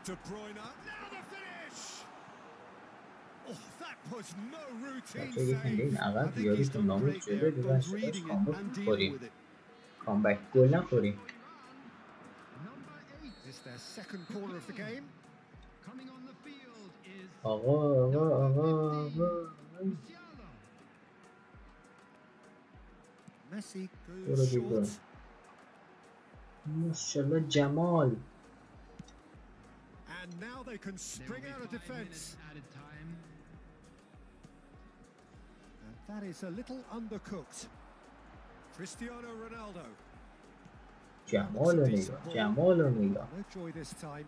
De Bruyne. Now the finish. Oh, that was no routine بچه یکم save. این I عقب think he's یادتون done نامید great شده there, دیگه both شداش reading it کامبک and dealing بخوریم. with it. کامبک گل نخوریم. Number 8 Is their second corner of the game. coming on the field is آقا Musiala. Messi برو goes دیگه. short. ماشاءالله جمال. And now they can spring out of defence. Added time. And that is a little undercooked. Cristiano Ronaldo. جمال رو نگاه. جمال رو نگاه. No joy this time.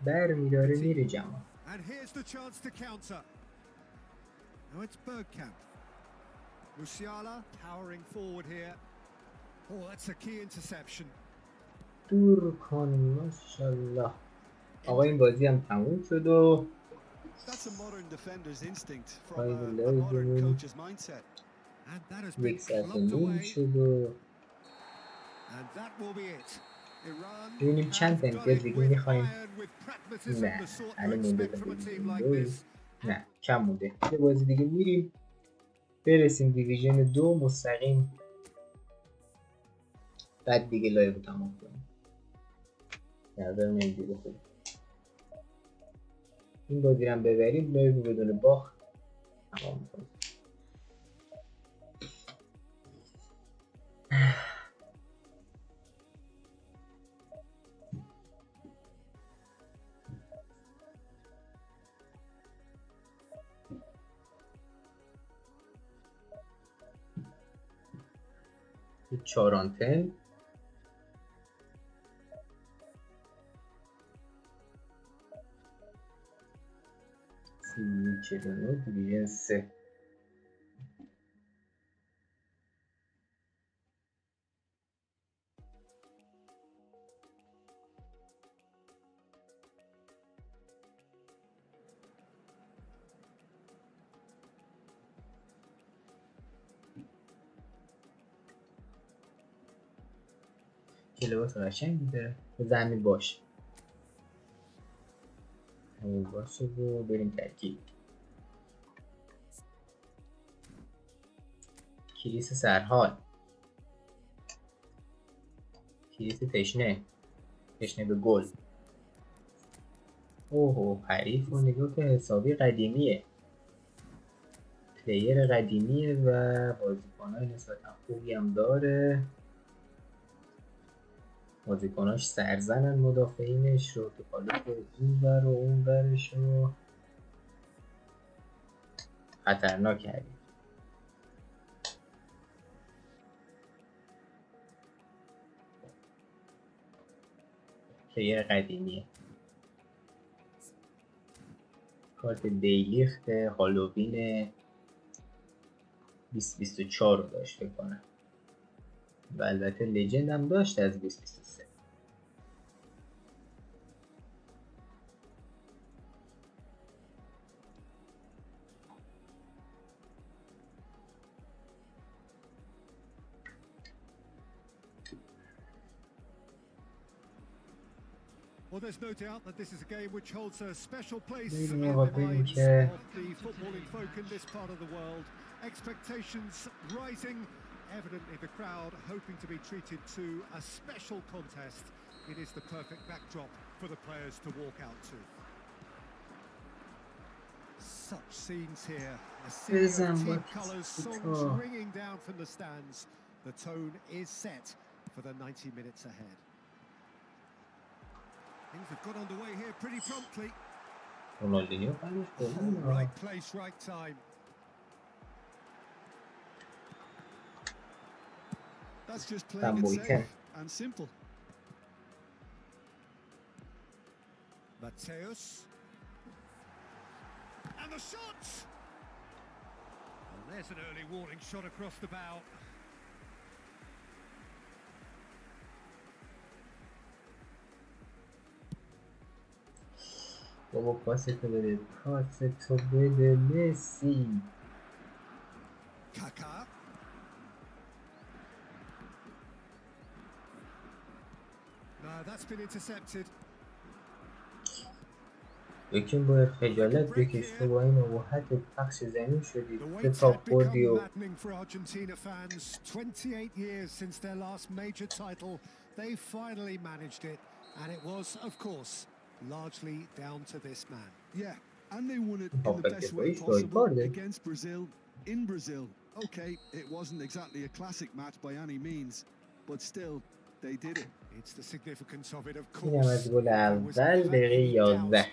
بر میداره میره جمال. And here's the chance to counter. Now it's Bergkamp. Musiala powering forward here. Oh, that's a key interception. دور کن ماشاءالله. آقا این بازی هم تموم شد و That's a modern defender's instinct from Ay, a Leo, modern Leo. coach's mindset. And that has been یک ساعت و clubbed نیم away. شد و And that will be it. Iran ببینیم چند have تا done امتیاز it دیگه with میخوایم. iron, with pragmatism, نه the sort you الان مونده expect تا from a team دیویژن like دوی. this. نه کم مونده. یه بازی دیگه میریم برسیم دیویژن 2 مستقیم. بعد دیگه لایو رو تمام کنیم. نظر نمیدیده خود. این بازی رو هم ببریم لایو رو بدون باخت تمام میکنیم. این 4 آنتن سی 49 دیویژن 3 که لباس قشنگی داره. بذار همین باشه. همین باشه و بریم ترکیب. کلیس سرحال. کلیس تشنه. تشنه به گل. اوه حریف و نگاه که حسابی قدیمیه. پلیر قدیمیه و بازیکنهای نسبتا خوبی هم داره. بازیکناش سرزنن مدافعینش رو که حالا این ور و اون ورش رو خطرناک کردیم. پلیر قدیمیه. کارت دیلیخت هالووین 2024 رو داشت فکر کنم و البته لجند هم داشت از 2023. Well, there's no doubt that this is a game which holds a special place Maybe in the more minds think, of the footballing folk in this part of the world. Expectations rising, Evidently the crowd hoping to be treated to a special contest. It is the perfect backdrop for the players to walk out to. Such scenes here. A sea of team colours, songs ringing down from the stands. The tone is set for the 90 minutes ahead. Things have got underway here pretty promptly. Right place, right time. That's just playing it safe and simple. Mateus. And the shot! Well, there's an early warning shot across the bow. بابا پاس تو بده، پاس تو بده مسی. Kaka. No, that's been intercepted. یکیم باید خجالت بکش، تو با این ابهت پخش زمین شدی، کتاب خوردی و 28 years since their last major title, they finally managed it, and it was, of course, largely down to this man. Yeah, and they won it in the best way possible against Brazil, in Brazil. Okay, it wasn't exactly a classic match by any means, but still, they did it. It's the significance of it, of اینم course. از گل اول دقیقه 11.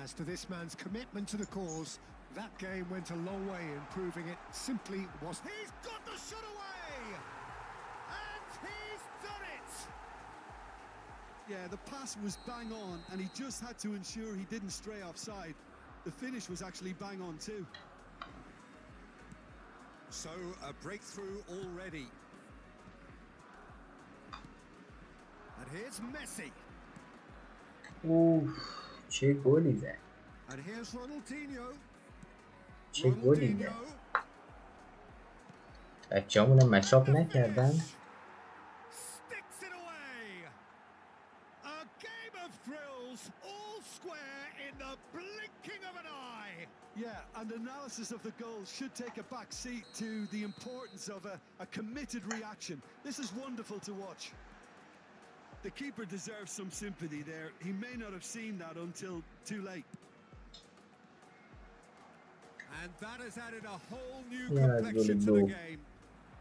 As to this man's commitment to the cause, that game went a long way in proving it simply was. He's got the shot away! And he's done it! Yeah, the pass was bang on, and he just had to ensure he didn't stray offside. The finish was actually bang on too. So, a breakthrough already. And here's Messi. اوف چه گلی زد، And here's Ronaldinho. چه گلی زد. بچه‌هامونم مچاپ نکردن. Sticks it away. A game of thrills, all square in the blinking of an eye. Yeah, and analysis of the goal should take a back seat to the importance of a committed reaction. This is wonderful to watch. The keeper deserves some sympathy there. He may not have seen that until too late. And that has added a whole new complexion to the game.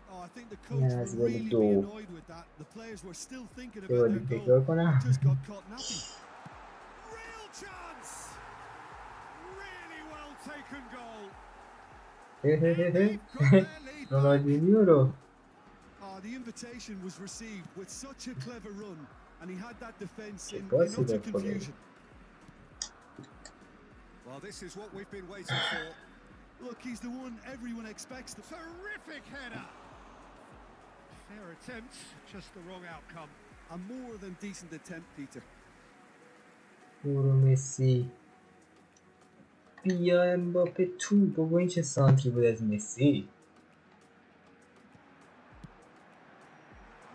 Oh, I think the coach will really be annoyed with that. The players were still thinking about their goal. Just got caught napping. Real chance! Really well taken goal. رونالدینیو رو The invitation was received with such a clever run, and he had that defence in Pode utter ser, confusion. Well, this is what we've been waiting for. Look, he's the one everyone expects. Terrific header. Fair attempt, just the wrong outcome. A more than decent attempt, Peter. برو مسی، بیا امباپه تو. بابا این چه سانتری بود از مسی.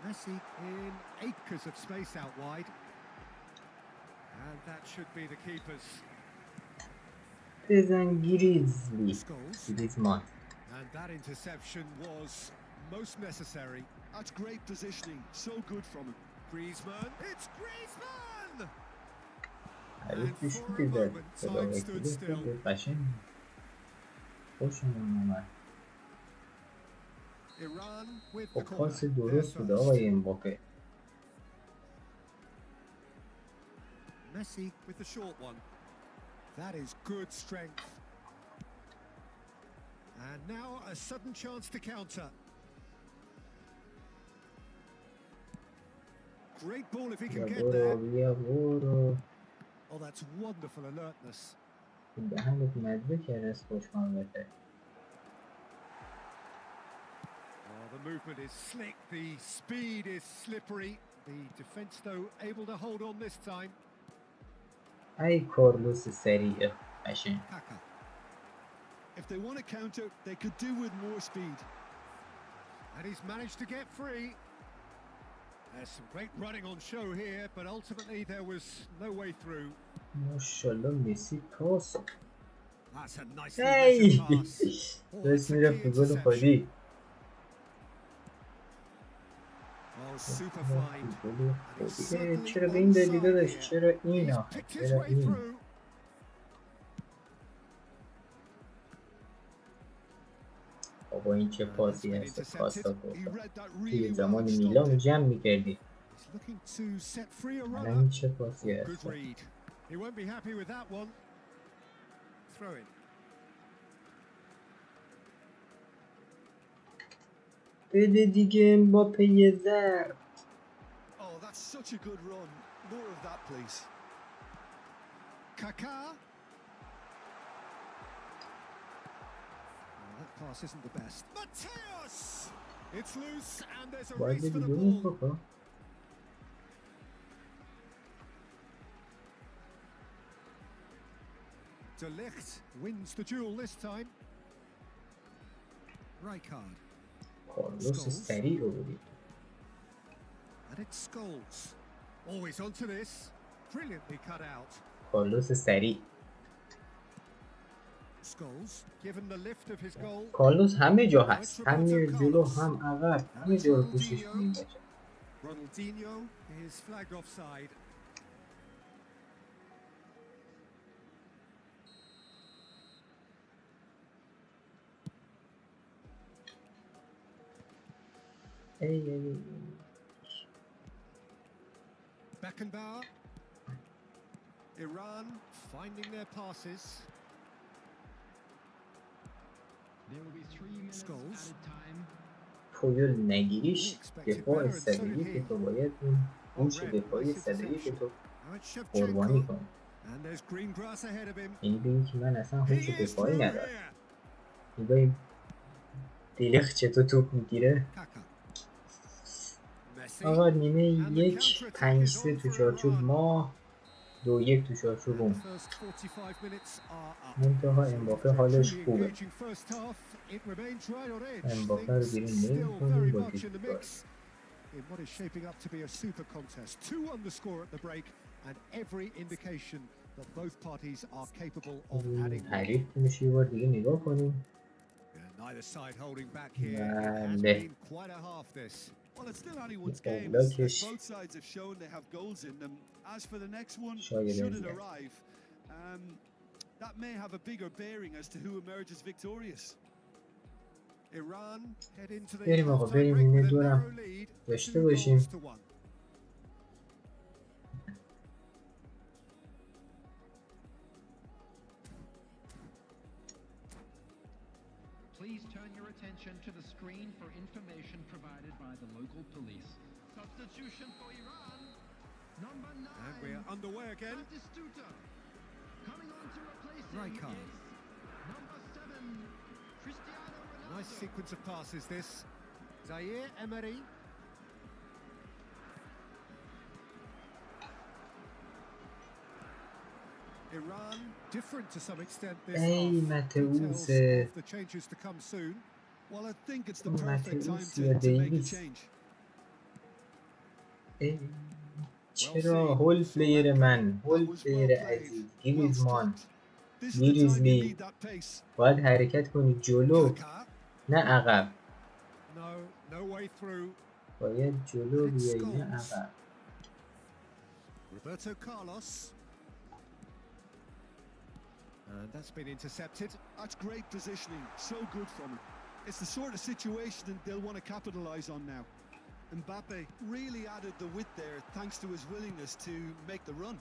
Messi in acres of space out wide. And that should be the keeper's. بزن گریزلی، گریزمان. And that interception was most necessary. That's great positioning, so good from him. Griezmann, it's Griezmann! حریف دیستی زد، خدا وکیلی خیلی قشنگ. خوشم اومد. Iran with با the پاس corner. درست بود آقای امباپه. Messi with the short one. That is good strength. And now a sudden chance to counter. Great ball if he can get there. بیا برو. Oh, that's wonderful alertness. دهنت مزه کرد از خوشمالته. Oh, the movement is slick, the speed is slippery. The defence, though, able to hold on this time. ای کارلوس سریع قشنگ. Kaka. If they want to counter, they could do with more speed. And he's managed to get free. There's some great running on show here, but ultimately there was no way through. ماشاءالله مسی پاس. That's a nice هی pass. Oh, دست that's a میرفت key تو گل interception. خودی. was super fine. And he's certainly چرا به این دادی onside داداش؟ here. چرا این He's آخه؟ picked his چرا way این؟ through. بابا این چه And that's پاسی been هست؟ intercepted. پاسا He read that توی really well زمان and میلان stopped it. جمع میکردی. He's looking to set free a الان runner. این چه پاسی Oh, هست؟ good read. He won't be happy with that one. Throw in. بده دیگه امباپه یه ضرب. Oh, that's such a good run. More of that, please. Kaká. That pass isn't the best. Mateus! It's loose and there's a باید race for بدی the دونی ball. کاکا. De Ligt wins the duel this time. Rijkaard. کارلوس سریع رو بدید. And it's Scholes. Always onto this. Brilliantly cut out. کارلوس سریع. Scholes, given the lift of his goal. کارلوس همه جا هست. هم میره جلو هم عقب. همه جا رو پوشش میده. Ronaldinho is flagged offside. ای. Beckenbauer. Iran finding their passes. There will be 3 minutes Scholes. added time. پویل نگیریش دفاع 101 تو باید اون هوش دفاعی 101 تو Now it's قربانی Shevchenko. کنی. And there's green grass ahead of him. یعنی بگی که من اصلا He هوش is دفاعی through ندارم. here. نگاهی دیلخ چطور توپ میگیره. Kaká. Messi. آقا نیمه 1-5-3 تو چارچوب ما 2-1 تو چارچوب اون. First 45 minutes are up. منتها امباپه حالش Truly خوبه. engaging first half. It remains right on edge. امباپه رو Things بیرون still نمی‌کنیم very با much in the دیدگاه. mix in what is shaping up to be a super contest. 2 on the score at the break and every indication that both parties are capable of adding more. حریف میشه یه بار دیگه نگاه کنیم. Yeah, neither side holding back here. It has بله. been quite a half this. Well, it's still anyone's Oh, game look, as it's- both sides have shown they have goals in them. As for the next one, Şöyle should it benziyor. arrive, that may have a bigger bearing as to who emerges victorious. Iran head into the بریم آقا، halftime بریم break نیمه with a دو narrow رو lead, داشته 2 باشیم. goals to 1. Please turn your attention to the screen for information provided by the local police. Substitution for Iran. Number 9. And we're underway again. Batistuta. Coming on to replace him Rijkaard. is number 7, Cristiano Ronaldo. Nice sequence of passes this. Zaire Emery. Iran different to some extent this ای half. متئوس. Details of the changes to come soon. Well, I think it's the Oh, perfect time Mateus, to yeah, make a Davis. change. ای چرا هول پلیر من، هول That was پلیر well played, عزیز، well گریزمان، stopped. This is the time you گریزلی، need that pace. باید حرکت کنی جلو Kaká. نه عقب. No way through. باید جلو And it's بیایی نه Scholes. عقب. Roberto Carlos. And that's been intercepted. That's great positioning, so good from him. It's the sort of situation that they'll want to capitalise on now. Mbappe really added the width there thanks to his willingness to make the run.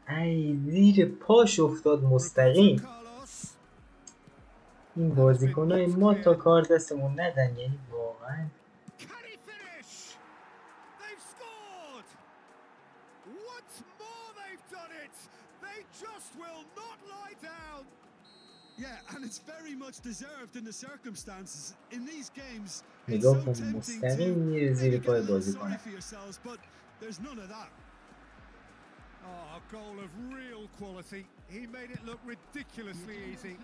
ای زیر پاش افتاد مستقیم. Roberto Carlos. این بازیکنای ما تا کار دستمون ندن، یعنی واقعا. Can he finish? They've scored! Once more they've done it! They just will not lie down! Yeah, and it's very much deserved in the circumstances. In these games, it's نگاه so کن tempting مستقیم to میره maybe زیر get a پای little sorry بازیکن. for yourselves, but there's none of that. Oh, a goal of real quality. He made it look ridiculously easy.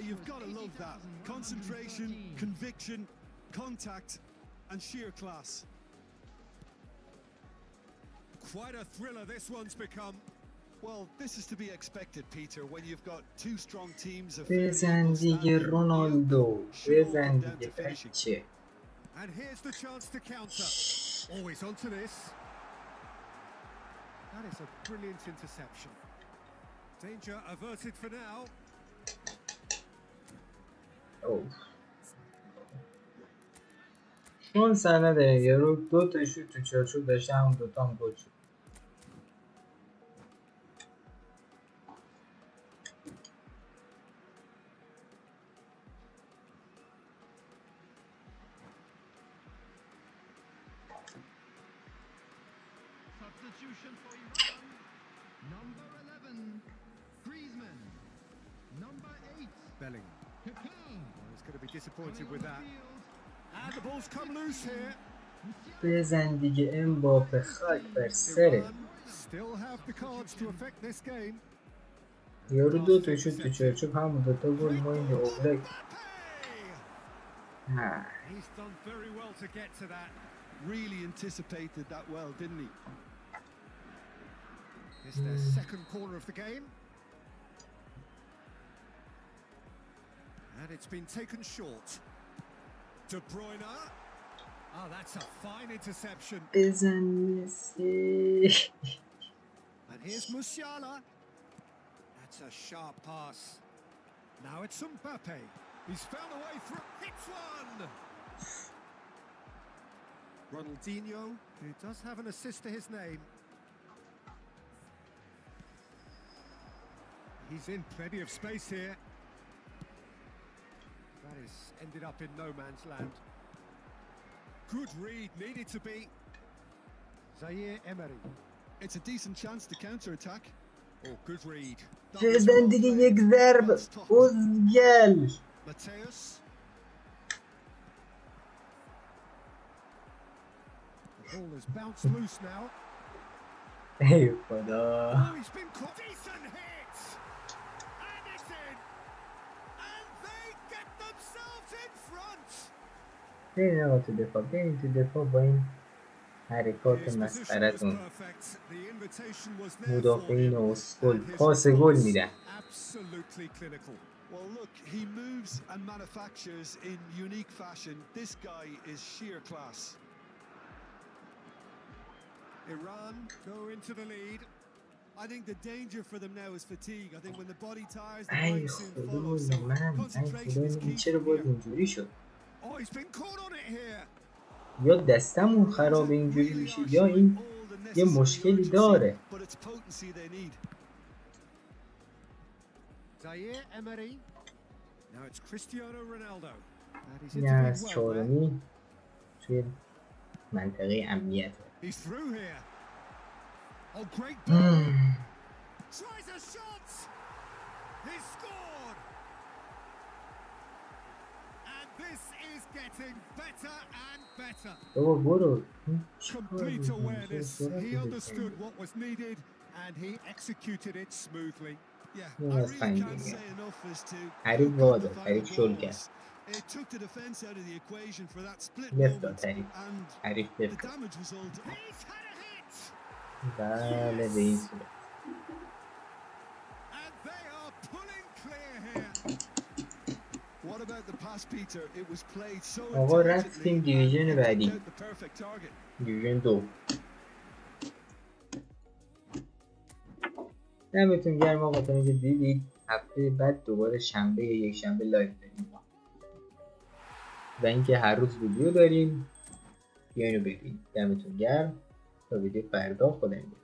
You've got to love that. Concentration, conviction, contact, and sheer class. Quite a thriller this one's become. Well, this is to be expected, Peter, when you've got two strong teams of بزن دیگه رونالدو، بزن دیگه بچه. And here's the chance to counter. Always onto this. That is a brilliant interception. Danger averted for now. شانس نداره یارو 2 تا شوت تو چارچوب داشته، هم 2 تا هم گل شد. Substitution for Iran. Number 11, Griezmann. Number 8, Bellingham. Kaká. Well, he's going to be disappointed with that. And the ball's come loose here. بزن دیگه امباپه، خاک بر سره. Iran still have the cards to affect this game. یارو 2 تا شوت تو چارچوب، هم 2 تا گل. ما این اوبلک. He's done very well to get to that. Really anticipated that well, didn't he? It's their second corner of the game. And it's been taken short. De Bruyne. Oh, that's a fine interception. بزن مسی. And here's Musiala. That's a sharp pass. Now it's Mbappe. He's found a way through. Hits one. Ronaldinho, who does have an assist to his name. He's in plenty of space here. That is ended up in no man's land. Good read, needed to be. Zaire Emery. It's a decent chance to counter-attack. Oh, good read. بزن دیگه یک ضرب اوزگل. Mateus. The ball has bounced loose now. ای خدا. Oh, he's been caught. Decent hit. And it's in. And they get themselves in front. برین آقا تو دفاع، برین تو دفاع با این حرکات مسخرتون. مدافعین اسکول پاس گل میدن. Well, look, he moves and manufactures in unique fashion. This guy is sheer class. Iran go into the lead. I think the danger for them now is fatigue. I think when the body tires, the ای mind soon خدا follows. So من، concentration is این key چرا from باید here. اینجوری شد؟ Oh, he's been caught on it here. یا دستمون خراب اینجوری میشه یا این یه مشکلی داره. But it's potency they need. Zaire Emery. Now it's Cristiano Ronaldo. And he's این از intervened well there. چهارمی توی منطقه امنیت. He's through here. Oh, great ball. Tries a shot. He scored. And this is getting better and better. بابا برو. Complete awareness. He understood what was needed and he executed it smoothly. Yeah, Yeah, I that's really fine, can't yeah. say enough as to حریف how good واضح، the حریف final شل goal کرد. was. It took the defense out of the equation for that split لفت moment, داد حریف. and حریف the لفت داد. damage result. He's had a hit. بله به این صورت. And they are pulling clear here. What about the pass, Peter? It was played so آقا intelligently رفتیم and دیویژن it بعدی. picked out the perfect target. دیویژن 2. دمتون گرم آقا تا اینکه دیدید. هفته بعد دوباره شنبه یا یک شنبه لایو داریم و اینکه هر روز ویدیو داریم. بیاین رو ببینید. دمتون گرم تا ویدیو فردا. خدا نگهدار.